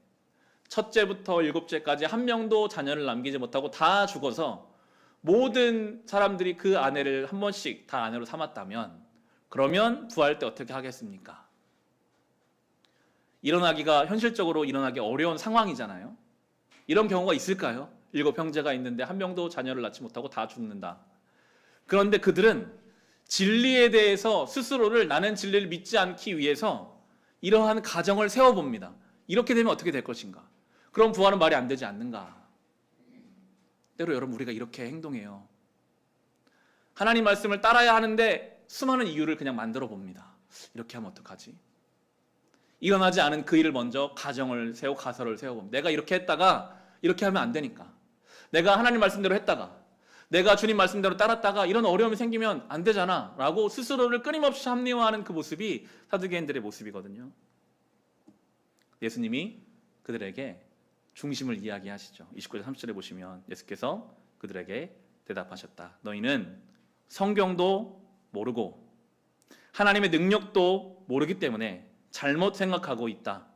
[SPEAKER 1] 첫째부터 7째까지 한 명도 자녀를 남기지 못하고 다 죽어서 모든 사람들이 그 아내를 한 번씩 다 아내로 삼았다면 그러면 부활 때 어떻게 하겠습니까? 현실적으로 일어나기 어려운 상황이잖아요. 이런 경우가 있을까요? 7 형제가 있는데 한 명도 자녀를 낳지 못하고 다 죽는다. 그런데 그들은 진리에 대해서 스스로를 나는 진리를 믿지 않기 위해서 이러한 가정을 세워봅니다. 이렇게 되면 어떻게 될 것인가? 그럼 부활은 말이 안 되지 않는가? 때로 여러분 우리가 이렇게 행동해요. 하나님 말씀을 따라야 하는데 수많은 이유를 그냥 만들어 봅니다. 이렇게 하면 어떡하지? 일어나지 않은 그 일을 먼저 가정을 세우고 가설을 세워봅니다. 내가 이렇게 했다가 이렇게 하면 안 되니까. 내가 하나님 말씀대로 했다가 내가 주님 말씀대로 따랐다가 이런 어려움이 생기면 안 되잖아 라고 스스로를 끊임없이 합리화하는 그 모습이 사두개인들의 모습이거든요. 예수님이 그들에게 중심을 이야기하시죠. 29절 30절에 보시면 예수께서 그들에게 대답하셨다. 너희는 성경도 모르고 하나님의 능력도 모르기 때문에 잘못 생각하고 있다.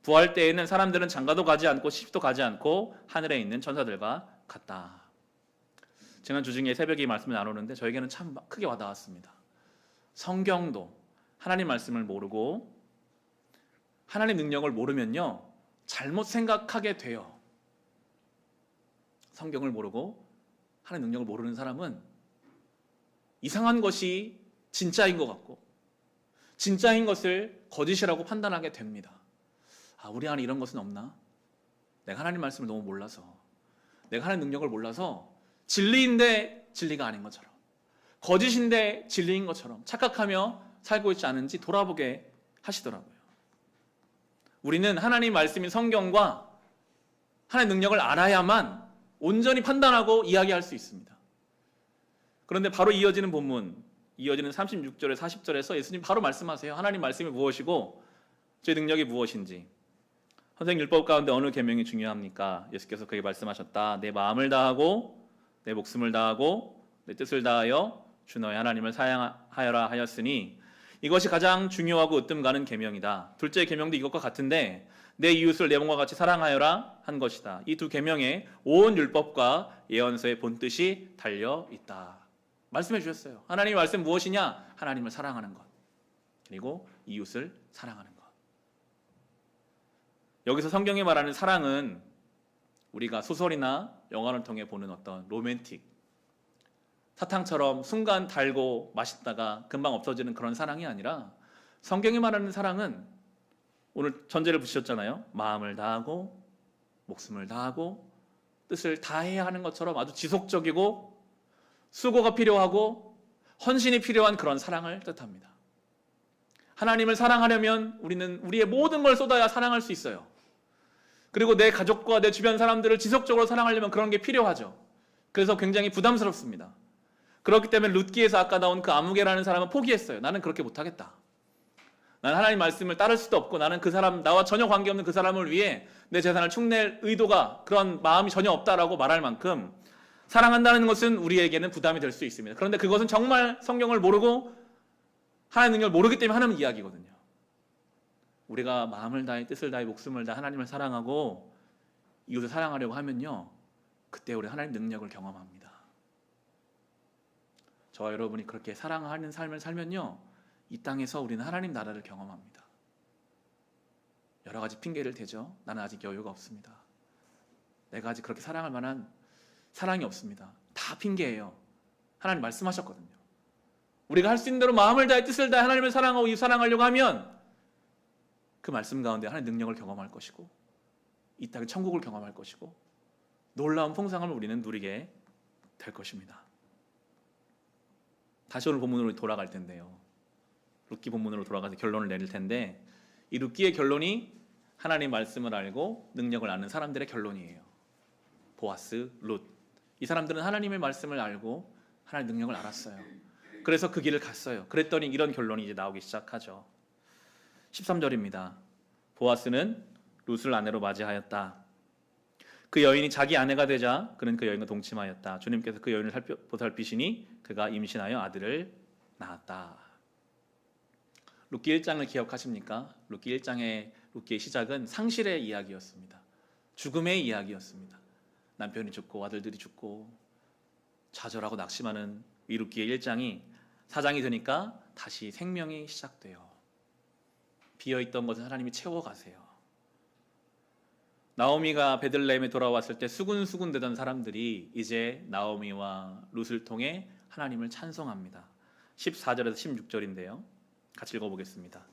[SPEAKER 1] 부활 때에는 사람들은 장가도 가지 않고 시집도 가지 않고 하늘에 있는 천사들과 같다. 지난 주중에 새벽에 이 말씀을 나누는데 저에게는 참 크게 와닿았습니다. 성경도 하나님 말씀을 모르고 하나님 능력을 모르면요 잘못 생각하게 돼요. 성경을 모르고 하나님의 능력을 모르는 사람은 이상한 것이 진짜인 것 같고 진짜인 것을 거짓이라고 판단하게 됩니다. 우리 안에 이런 것은 없나? 내가 하나님 말씀을 너무 몰라서, 내가 하나님 능력을 몰라서 진리인데 진리가 아닌 것처럼, 거짓인데 진리인 것처럼 착각하며 살고 있지 않은지 돌아보게 하시더라고요. 우리는 하나님 말씀인 성경과 하나님 능력을 알아야만 온전히 판단하고 이야기할 수 있습니다. 그런데 바로 이어지는 본문, 이어지는 36절에 40절에서 예수님 바로 말씀하세요. 하나님 말씀이 무엇이고 제 능력이 무엇인지. 선생님, 율법 가운데 어느 계명이 중요합니까? 예수께서 그에게 말씀하셨다. 내 마음을 다하고 내 목숨을 다하고 내 뜻을 다하여 주 너의 하나님을 사랑하여라 하였으니 이것이 가장 중요하고 으뜸 가는 계명이다. 둘째 계명도 이것과 같은데 내 이웃을 내 몸과 같이 사랑하여라 한 것이다. 이 두 계명에 온 율법과 예언서의 본뜻이 달려 있다. 말씀해 주셨어요. 하나님의 말씀 무엇이냐? 하나님을 사랑하는 것, 그리고 이웃을 사랑하는 것. 여기서 성경이 말하는 사랑은 우리가 소설이나 영화를 통해 보는 어떤 로맨틱, 사탕처럼 순간 달고 맛있다가 금방 없어지는 그런 사랑이 아니라, 성경이 말하는 사랑은 오늘 전제를 붙이셨잖아요. 마음을 다하고 목숨을 다하고 뜻을 다해야 하는 것처럼 아주 지속적이고 수고가 필요하고 헌신이 필요한 그런 사랑을 뜻합니다. 하나님을 사랑하려면 우리는 우리의 모든 걸 쏟아야 사랑할 수 있어요. 그리고 내 가족과 내 주변 사람들을 지속적으로 사랑하려면 그런 게 필요하죠. 그래서 굉장히 부담스럽습니다. 그렇기 때문에 룻기에서 아까 나온 그 아무개라는 사람은 포기했어요. 나는 그렇게 못하겠다. 나는 하나님 말씀을 따를 수도 없고, 나는 그 사람, 나와 전혀 관계없는 그 사람을 위해 내 재산을 축낼 의도가, 그런 마음이 전혀 없다라고 말할 만큼 사랑한다는 것은 우리에게는 부담이 될 수 있습니다. 그런데 그것은 정말 성경을 모르고 하나님의 능력을 모르기 때문에 하는 이야기거든요. 우리가 마음을 다해 뜻을 다해 목숨을 다해 하나님을 사랑하고 이웃을 사랑하려고 하면요, 그때 우리 하나님 능력을 경험합니다. 저와 여러분이 그렇게 사랑하는 삶을 살면요, 이 땅에서 우리는 하나님 나라를 경험합니다. 여러 가지 핑계를 대죠. 나는 아직 여유가 없습니다. 내가 아직 그렇게 사랑할 만한 사랑이 없습니다. 다 핑계예요. 하나님 말씀하셨거든요. 우리가 할 수 있는 대로 마음을 다해 뜻을 다해 하나님을 사랑하고 이웃 사랑하려고 하면 그 말씀 가운데 하나님의 능력을 경험할 것이고 이 땅의 천국을 경험할 것이고 놀라운 풍성함을 우리는 누리게 될 것입니다. 다시 오늘 본문으로 돌아갈 텐데요, 룻기 본문으로 돌아가서 결론을 내릴 텐데, 이 룻기의 결론이 하나님의 말씀을 알고 능력을 아는 사람들의 결론이에요. 보아스, 룻, 이 사람들은 하나님의 말씀을 알고 하나님의 능력을 알았어요. 그래서 그 길을 갔어요. 그랬더니 이런 결론이 이제 나오기 시작하죠. 13절입니다. 보아스는 룻을 아내로 맞이하였다. 그 여인이 자기 아내가 되자 그는 그 여인과 동침하였다. 주님께서 그 여인을 보살피시니 그가 임신하여 아들을 낳았다. 룻기 1장을 기억하십니까? 룻기 1장의 룻기의 시작은 상실의 이야기였습니다. 죽음의 이야기였습니다. 남편이 죽고 아들들이 죽고 좌절하고 낙심하는 이 룻기의 1장이 4장이 되니까 다시 생명이 시작돼요. 비어있던 것을 하나님이 채워가세요. 나오미가 베들레헴에 돌아왔을 때 수군수군 되던 사람들이 이제 나오미와 룻을 통해 하나님을 찬송합니다. 14절에서 16절인데요. 같이 읽어보겠습니다.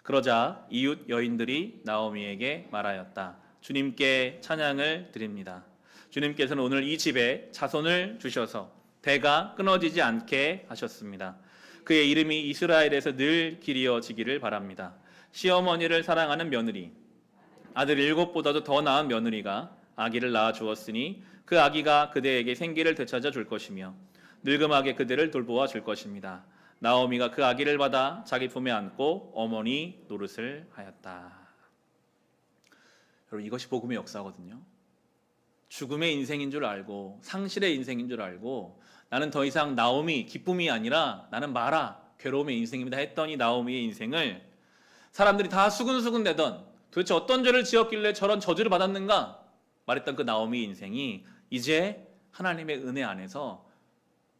[SPEAKER 1] 그러자 이웃 여인들이 나오미에게 말하였다. 주님께 찬양을 드립니다. 주님께서는 오늘 이 집에 자손을 주셔서 대가 끊어지지 않게 하셨습니다. 그의 이름이 이스라엘에서 늘 기리어지기를 바랍니다. 시어머니를 사랑하는 며느리, 아들 7보다도 더 나은 며느리가 아기를 낳아 주었으니 그 아기가 그대에게 생기를 되찾아 줄 것이며 늙음하게 그대를 돌보아 줄 것입니다. 나오미가 그 아기를 받아 자기 품에 안고 어머니 노릇을 하였다. 여러분, 이것이 복음의 역사거든요. 죽음의 인생인 줄 알고 상실의 인생인 줄 알고 나는 더 이상 나오미 기쁨이 아니라 나는 마라 괴로움의 인생입니다 했더니 나오미의 인생을 사람들이 다 수근수근 대던, 도대체 어떤 죄를 지었길래 저런 저주를 받았는가 말했던 그 나오미의 인생이 이제 하나님의 은혜 안에서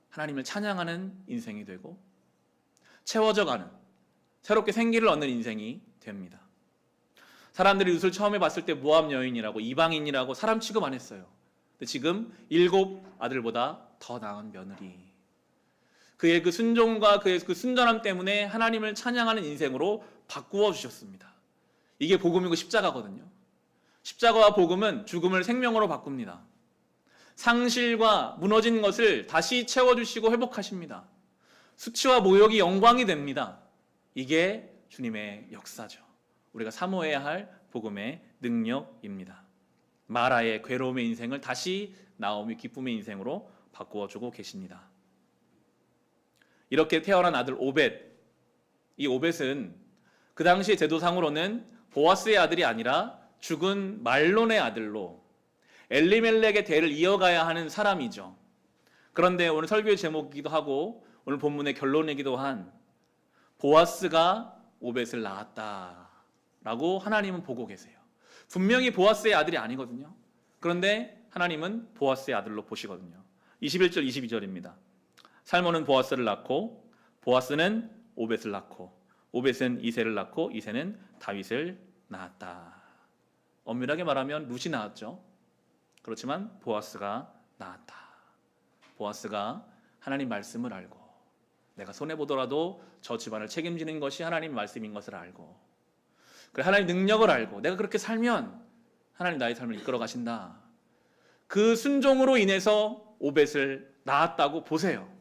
[SPEAKER 1] 하나님을 찬양하는 인생이 되고 채워져가는, 새롭게 생기를 얻는 인생이 됩니다. 사람들이 룻을 처음에 봤을 때 모압 여인이라고, 이방인이라고 사람 취급 안 했어요. 근데 지금 7 아들보다 더 나은 며느리. 그의 그 순종과 그의 그 순전함 때문에 하나님을 찬양하는 인생으로 바꾸어 주셨습니다. 이게 복음이고 십자가거든요. 십자가와 복음은 죽음을 생명으로 바꿉니다. 상실과 무너진 것을 다시 채워주시고 회복하십니다. 수치와 모욕이 영광이 됩니다. 이게 주님의 역사죠. 우리가 사모해야 할 복음의 능력입니다. 마라의 괴로움의 인생을 다시 나오미 기쁨의 인생으로 바꾸어주고 계십니다. 이렇게 태어난 아들 오벳, 이 오벳은 그 당시 제도상으로는 보아스의 아들이 아니라 죽은 말론의 아들로 엘리멜렉의 대를 이어가야 하는 사람이죠. 그런데 오늘 설교의 제목이기도 하고 오늘 본문의 결론이기도 한 보아스가 오벳을 낳았다라고 하나님은 보고 계세요. 분명히 보아스의 아들이 아니거든요. 그런데 하나님은 보아스의 아들로 보시거든요. 21절 22절입니다. 살몬은 보아스를 낳고 보아스는 오벳을 낳고 오벳은 이새를 낳고 이새는 다윗을 낳았다. 엄밀하게 말하면 룻이 낳았죠. 그렇지만 보아스가 낳았다. 보아스가 하나님 말씀을 알고 내가 손해보더라도 저 집안을 책임지는 것이 하나님 말씀인 것을 알고 그래 하나님 능력을 알고 내가 그렇게 살면 하나님 나의 삶을 이끌어 가신다. 그 순종으로 인해서 오벳을 낳았다고 보세요.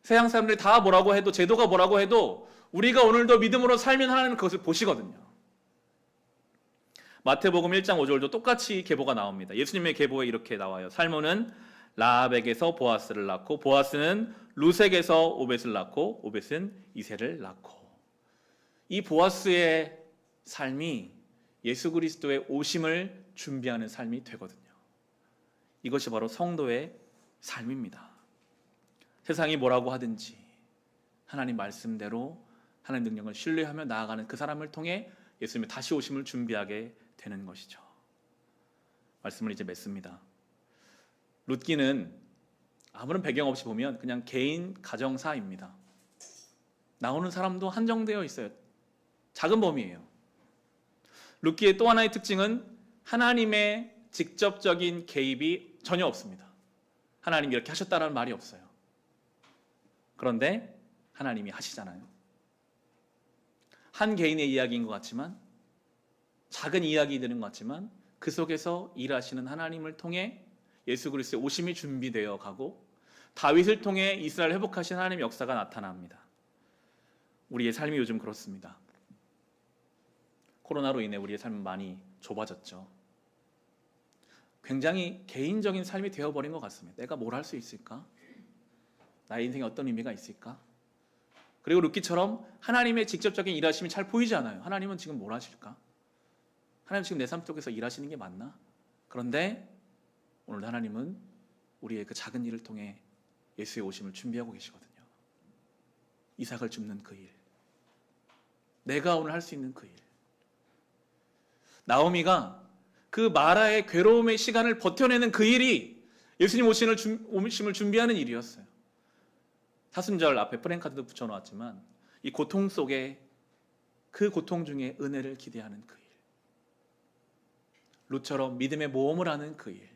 [SPEAKER 1] 세상 사람들이 다 뭐라고 해도 제도가 뭐라고 해도 우리가 오늘도 믿음으로 살면 하나님은 그것을 보시거든요. 마태복음 1장 5절도 똑같이 계보가 나옵니다. 예수님의 계보에 이렇게 나와요. 살몬은 라합에게서 보아스를 낳고 보아스는 룻에게서 오벳을 낳고 오벳은 이새를 낳고 이 보아스의 삶이 예수 그리스도의 오심을 준비하는 삶이 되거든요. 이것이 바로 성도의 삶입니다. 세상이 뭐라고 하든지 하나님 말씀대로 하나님 능력을 신뢰하며 나아가는 그 사람을 통해 예수님의 다시 오심을 준비하게 되는 것이죠. 말씀을 이제 맺습니다. 룻기는 아무런 배경 없이 보면 그냥 개인 가정사입니다. 나오는 사람도 한정되어 있어요. 작은 범위예요. 룻기의 또 하나의 특징은 하나님의 직접적인 개입이 전혀 없습니다. 하나님이 이렇게 하셨다는 말이 없어요. 그런데 하나님이 하시잖아요. 한 개인의 이야기인 것 같지만 작은 이야기들인 것 같지만 그 속에서 일하시는 하나님을 통해 예수 그리스도의 오심이 준비되어 가고 다윗을 통해 이스라엘 회복하신 하나님의 역사가 나타납니다. 우리의 삶이 요즘 그렇습니다. 코로나로 인해 우리의 삶은 많이 좁아졌죠. 굉장히 개인적인 삶이 되어버린 것 같습니다. 내가 뭘 할 수 있을까? 나의 인생에 어떤 의미가 있을까? 그리고 룻기처럼 하나님의 직접적인 일하심이 잘 보이지 않아요. 하나님은 지금 뭘 하실까? 하나님 지금 내 삶 속에서 일하시는 게 맞나? 그런데 오늘 하나님은 우리의 그 작은 일을 통해 예수의 오심을 준비하고 계시거든요. 이삭을 줍는 그 일, 내가 오늘 할 수 있는 그 일. 나오미가 그 마라의 괴로움의 시간을 버텨내는 그 일이 예수님 오심을 준비하는 일이었어요. 사순절 앞에 프랭카드도 붙여놓았지만 이 고통 속에 그 고통 중에 은혜를 기대하는 그 일, 룻처럼 믿음의 모험을 하는 그 일,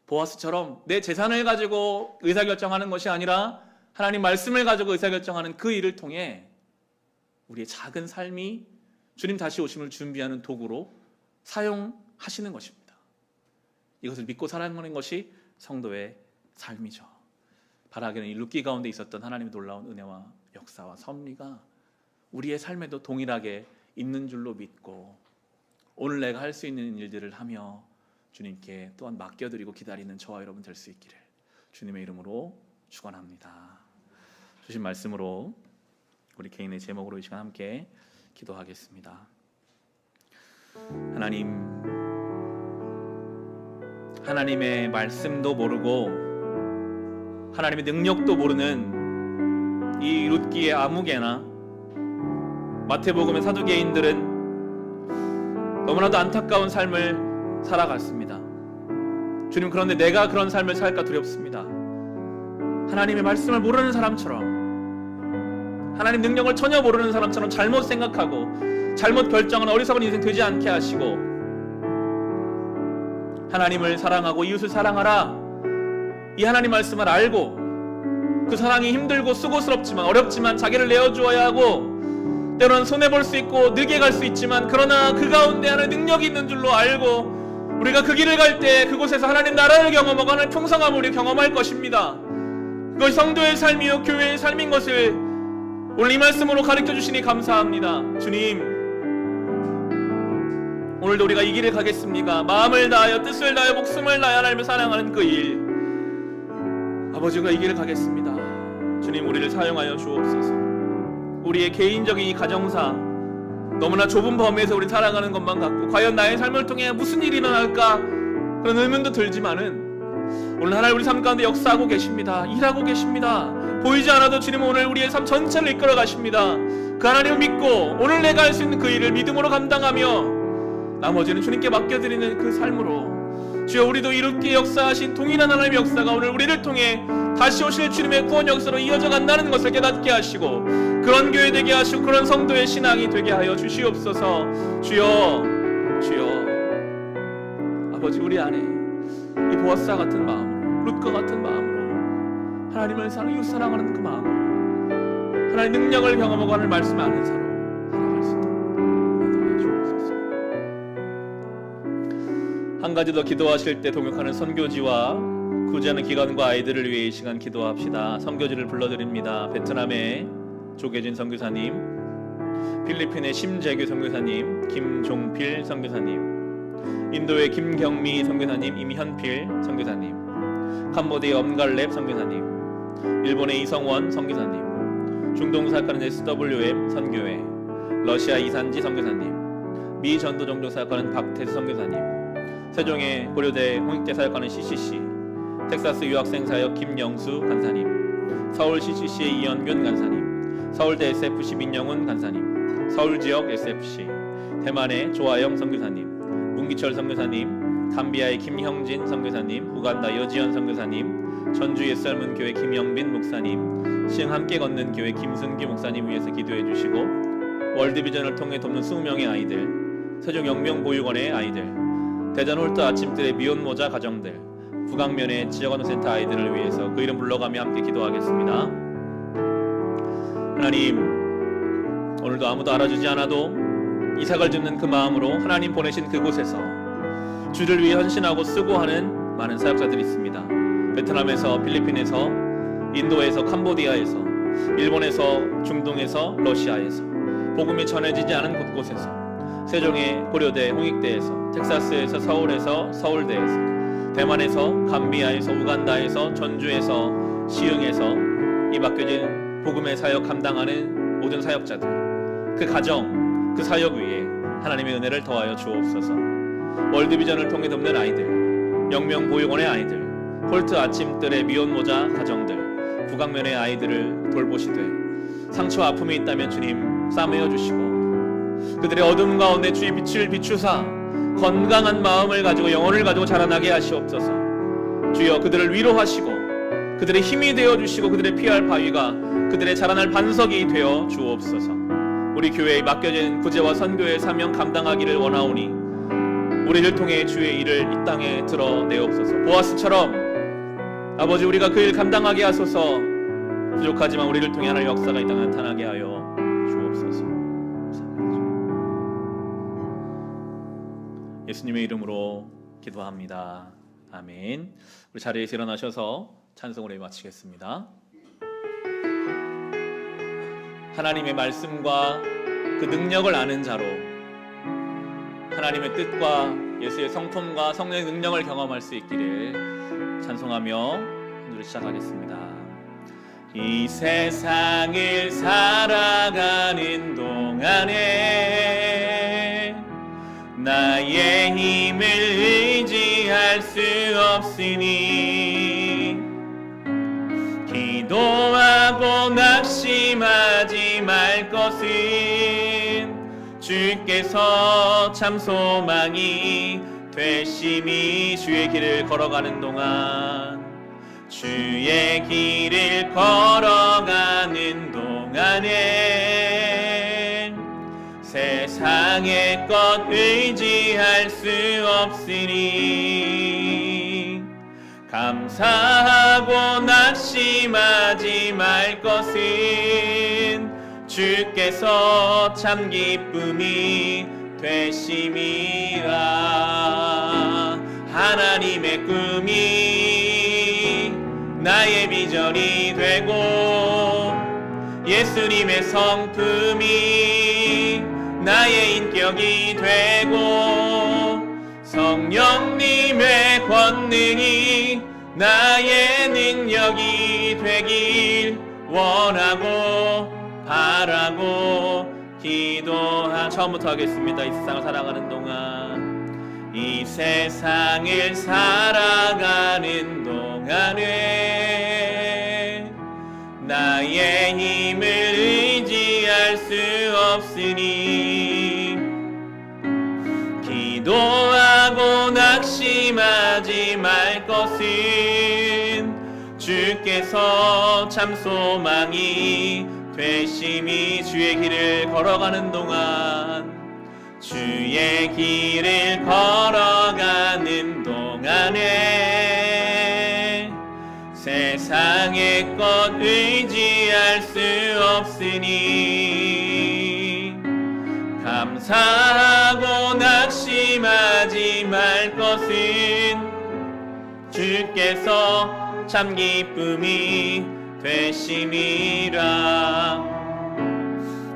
[SPEAKER 1] 보아스처럼 내 재산을 가지고 의사결정하는 것이 아니라 하나님 말씀을 가지고 의사결정하는 그 일을 통해 우리의 작은 삶이 주님 다시 오심을 준비하는 도구로 사용하시는 것입니다. 이것을 믿고 살아가는 것이 성도의 삶이죠. 바라기는 이 룻기 가운데 있었던 하나님의 놀라운 은혜와 역사와 섭리가 우리의 삶에도 동일하게 있는 줄로 믿고 오늘 내가 할 수 있는 일들을 하며 주님께 또한 맡겨드리고 기다리는 저와 여러분 될 수 있기를 주님의 이름으로 축원합니다. 주신 말씀으로 우리 개인의 제목으로 이 시간 함께 기도하겠습니다. 하나님의 말씀도 모르고 하나님의 능력도 모르는 이 룻기의 아무개나 마태복음의 사두개인들은 너무나도 안타까운 삶을 살아갔습니다. 주님, 그런데 내가 그런 삶을 살까 두렵습니다. 하나님의 말씀을 모르는 사람처럼, 하나님 능력을 전혀 모르는 사람처럼 잘못 생각하고 잘못 결정한 어리석은 인생 되지 않게 하시고 하나님을 사랑하고 이웃을 사랑하라, 이 하나님 말씀을 알고 그 사랑이 힘들고 수고스럽지만 어렵지만 자기를 내어주어야 하고 때로는 손해볼 수 있고 늦게 갈 수 있지만 그러나 그 가운데 하나님의 능력이 있는 줄로 알고 우리가 그 길을 갈 때 그곳에서 하나님 나라를 경험하고 하나님의 풍성함을 우리 경험할 것입니다. 그것이 성도의 삶이요 교회의 삶인 것을 오늘 이 말씀으로 가르쳐 주시니 감사합니다. 주님, 오늘도 우리가 이 길을 가겠습니까? 마음을 다하여 뜻을 다하여 목숨을 다하여 하나님을 사랑하는 그 일, 아버지가 이 길을 가겠습니다. 주님, 우리를 사용하여 주옵소서. 우리의 개인적인 이 가정사 너무나 좁은 범위에서 우리 살아가는 것만 같고 과연 나의 삶을 통해 무슨 일이 일어날까 그런 의문도 들지만은 오늘 하나님 우리 삶 가운데 역사하고 계십니다. 일하고 계십니다. 보이지 않아도 주님은 오늘 우리의 삶 전체를 이끌어 가십니다. 그 하나님을 믿고 오늘 내가 할 수 있는 그 일을 믿음으로 감당하며 나머지는 주님께 맡겨드리는 그 삶으로 주여 우리도 이롭게 역사하신 동일한 하나님의 역사가 오늘 우리를 통해 다시 오실 주님의 구원 역사로 이어져 간다는 것을 깨닫게 하시고 그런 교회 되게 하시고 그런 성도의 신앙이 되게 하여 주시옵소서. 주여, 주여, 아버지, 우리 안에 이 보아스와 같은 마음으로, 룻과 같은 마음으로 하나님을 사랑, 이웃 사랑하는 그 마음으로 하나님의 능력을 경험하고 하나님의 말씀을 아는 사로 살아갈 수 있도록 도와주옵소서. 한 가지 더 기도하실 때 동역하는 선교지와 구제하는 기관과 아이들을 위해 이 시간 기도합시다. 선교지를 불러드립니다. 베트남의 조계진 선교사님, 필리핀의 심재규 선교사님, 김종필 선교사님, 인도의 김경미 선교사님, 임현필 선교사님, 캄보디아 엄갈렙 선교사님, 일본의 이성원 선교사님, 중동 사역하는 SWM 선교회, 러시아 이산지 선교사님, 미 전도 종교 사역하는 박태수 선교사님, 세종의 고려대 홍익대 사역하는 CCC, 텍사스 유학생 사역 김영수 간사님, 서울 CCC의 이현균 간사님, 서울대 SFC 민영훈 간사님, 서울지역 SFC, 대만의 조아영 선교사님, 문기철 선교사님, 감비아의 김형진 선교사님, 우간다 여지연 선교사님, 전주 옛설문교회 김영빈 목사님, 시흥 함께 걷는 교회 김순기 목사님 위해서 기도해 주시고 월드비전을 통해 돕는 20명의 아이들, 세종 영명보육원의 아이들, 대전 홀트 아침들의 미혼모자 가정들, 북악면의 지역언어센터 아이들을 위해서 그 이름 불러가며 함께 기도하겠습니다. 하나님, 오늘도 아무도 알아주지 않아도 이삭을 줍는 그 마음으로 하나님 보내신 그곳에서 주를 위해 헌신하고 수고하는 많은 사역자들이 있습니다. 베트남에서, 필리핀에서, 인도에서, 캄보디아에서, 일본에서, 중동에서, 러시아에서 복음이 전해지지 않은 곳곳에서, 세종의 고려대, 홍익대에서, 텍사스에서, 서울에서, 서울대에서, 대만에서, 감비아에서, 우간다에서, 전주에서, 시흥에서 이 맡겨진 복음의 사역 감당하는 모든 사역자들, 그 가정, 그 사역 위에 하나님의 은혜를 더하여 주옵소서. 월드비전을 통해 돕는 아이들, 영명보육원의 아이들, 홀트 아침들의 미혼모자 가정들, 북악면의 아이들을 돌보시되 상처와 아픔이 있다면 주님 싸매어 주시고 그들의 어둠 가운데 주의 빛을 비추사 건강한 마음을 가지고 영혼을 가지고 자라나게 하시옵소서. 주여, 그들을 위로하시고 그들의 힘이 되어 주시고 그들의 피할 바위가 그들의 자라날 반석이 되어 주옵소서. 우리 교회에 맡겨진 구제와 선교의 사명 감당하기를 원하오니 우리를 통해 주의 일을 이 땅에 드러내옵소서. 보아스처럼 아버지, 우리가 그 일 감당하게 하소서. 부족하지만 우리를 통해 하나님의 역사가 이 땅에 나타나게 하여 주옵소서. 예수님의 이름으로 기도합니다. 아멘. 우리 자리에서 일어나셔서 찬송을 마치겠습니다. 하나님의 말씀과 그 능력을 아는 자로 하나님의 뜻과 예수의 성품과 성령의 능력을 경험할 수 있기를 찬송하며 오늘 시작하겠습니다. 이 세상을 살아가는 동안에 나의 힘을 의지할 수 없으니 기도하고 낙심하지 말 것은 주께서 참 소망이 되심이. 주의 길을 걸어가는 동안, 주의 길을 걸어가는 동안에 세상의 것 의지할 수 없으니 감사하고 낙심하지 말 것은 주께서 참 기쁨이 되심이라. 하나님의 꿈이 나의 비전이 되고 예수님의 성품이 나의 인격이 되고 성령님의 권능이 나의 능력이 되길 원하고 바라고 처음부터 하겠습니다. 이 세상을 살아가는 동안, 이 세상을 살아가는 동안에 나의 힘을 의지할 수 없으니 기도하고 낙심하지 말 것은 주께서 참 소망이 되심이. 주의 길을 걸어가는 동안, 주의 길을 걸어가는 동안에 세상의 것 의지할 수 없으니 감사하고 낙심하지 말 것은 주께서 참 기쁨이 되심이라.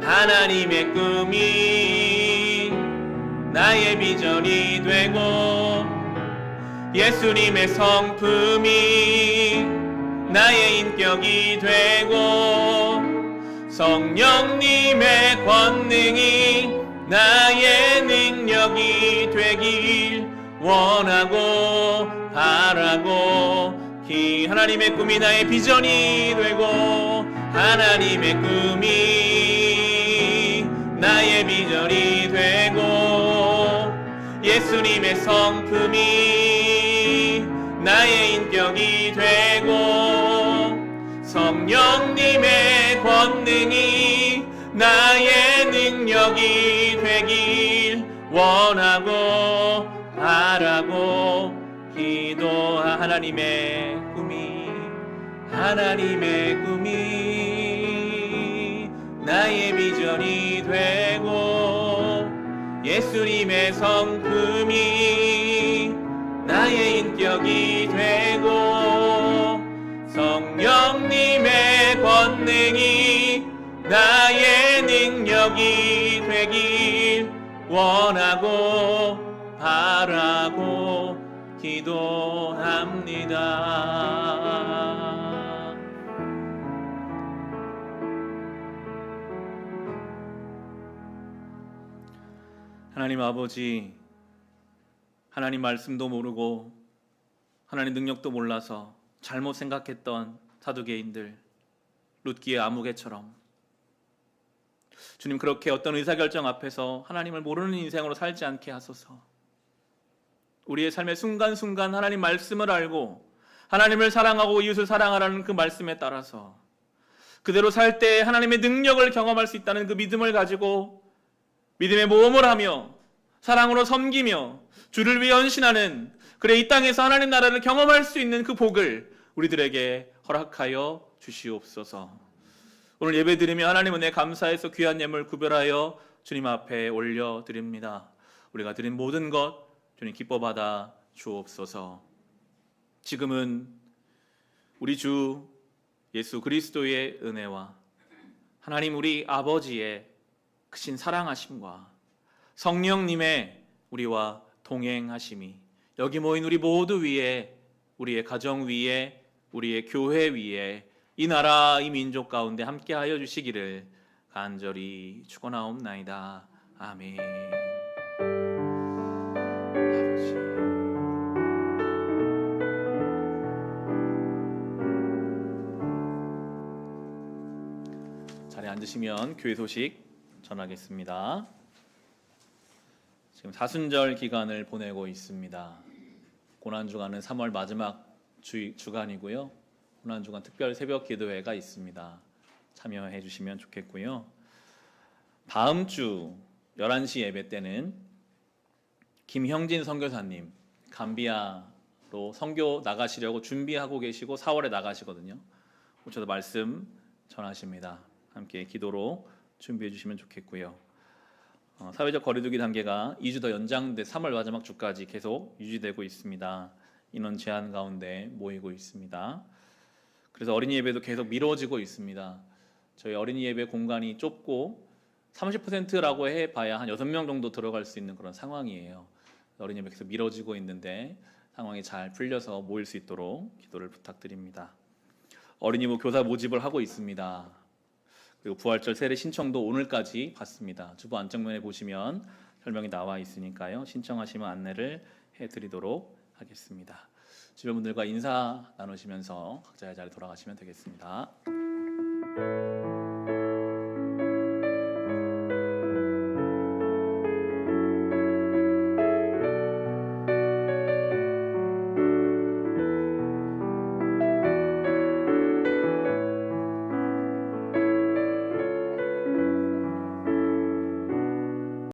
[SPEAKER 1] 하나님의 꿈이 나의 비전이 되고 예수님의 성품이 나의 인격이 되고 성령님의 권능이 나의 능력이 되길 원하고 바라고 하나님의 꿈이 나의 비전이 되고 하나님의 꿈이 나의 비전이 되고 예수님의 성품이 나의 인격이 되고 성령님의 권능이 나의 능력이 되길 원하고 바라고 하나님의 꿈이 나의 비전이 되고 예수님의 성품이 나의 인격이 되고 성령님의 권능이 나의 능력이 되길 원하고 바라고 기도합니다. 하나님 아버지, 하나님 말씀도 모르고 하나님 능력도 몰라서 잘못 생각했던 사두개인들, 룻기의 아무개처럼 주님, 그렇게 어떤 의사결정 앞에서 하나님을 모르는 인생으로 살지 않게 하소서. 우리의 삶의 순간순간 하나님 말씀을 알고 하나님을 사랑하고 이웃을 사랑하라는 그 말씀에 따라서 그대로 살 때 하나님의 능력을 경험할 수 있다는 그 믿음을 가지고 믿음의 모험을 하며 사랑으로 섬기며 주를 위해 헌신하는, 그래 이 땅에서 하나님 나라를 경험할 수 있는 그 복을 우리들에게 허락하여 주시옵소서. 오늘 예배드리며 하나님 은혜 감사해서 귀한 예물 구별하여 주님 앞에 올려드립니다. 우리가 드린 모든 것 주님 기뻐 받아 주옵소서. 지금은 우리 주 예수 그리스도의 은혜와 하나님 우리 아버지의 크신 사랑하심과 성령님의 우리와 동행하심이 여기 모인 우리 모두 위에, 우리의 가정 위에, 우리의 교회 위에, 이 나라 이 민족 가운데 함께하여 주시기를 간절히 축원하옵나이다. 아멘. 자리에 앉으시면 교회 소식 전하겠습니다. 지금 사순절 기간을 보내고 있습니다. 고난주간은 3월 마지막 주간이고요. 고난주간 특별 새벽 기도회가 있습니다. 참여해 주시면 좋겠고요. 다음 주 11시 예배 때는 김형진 선교사님 감비아로 선교 나가시려고 준비하고 계시고 4월에 나가시거든요. 오셔서 말씀 전하십니다. 함께 기도로 준비해 주시면 좋겠고요. 사회적 거리두기 단계가 2주 더 연장돼 3월 마지막 주까지 계속 유지되고 있습니다. 인원 제한 가운데 모이고 있습니다. 그래서 어린이 예배도 계속 미뤄지고 있습니다. 저희 어린이 예배 공간이 좁고 30%라고 해봐야 한 6명 정도 들어갈 수 있는 그런 상황이에요. 어린이 예배 계속 미뤄지고 있는데 상황이 잘 풀려서 모일 수 있도록 기도를 부탁드립니다. 어린이부 교사 모집을 하고 있습니다. 그리고 부활절 세례 신청도 오늘까지 받습니다. 주보 안쪽면에 보시면 설명이 나와 있으니까요. 신청하시면 안내를 해드리도록 하겠습니다. 주변 분들과 인사 나누시면서 각자의 자리에 돌아가시면 되겠습니다.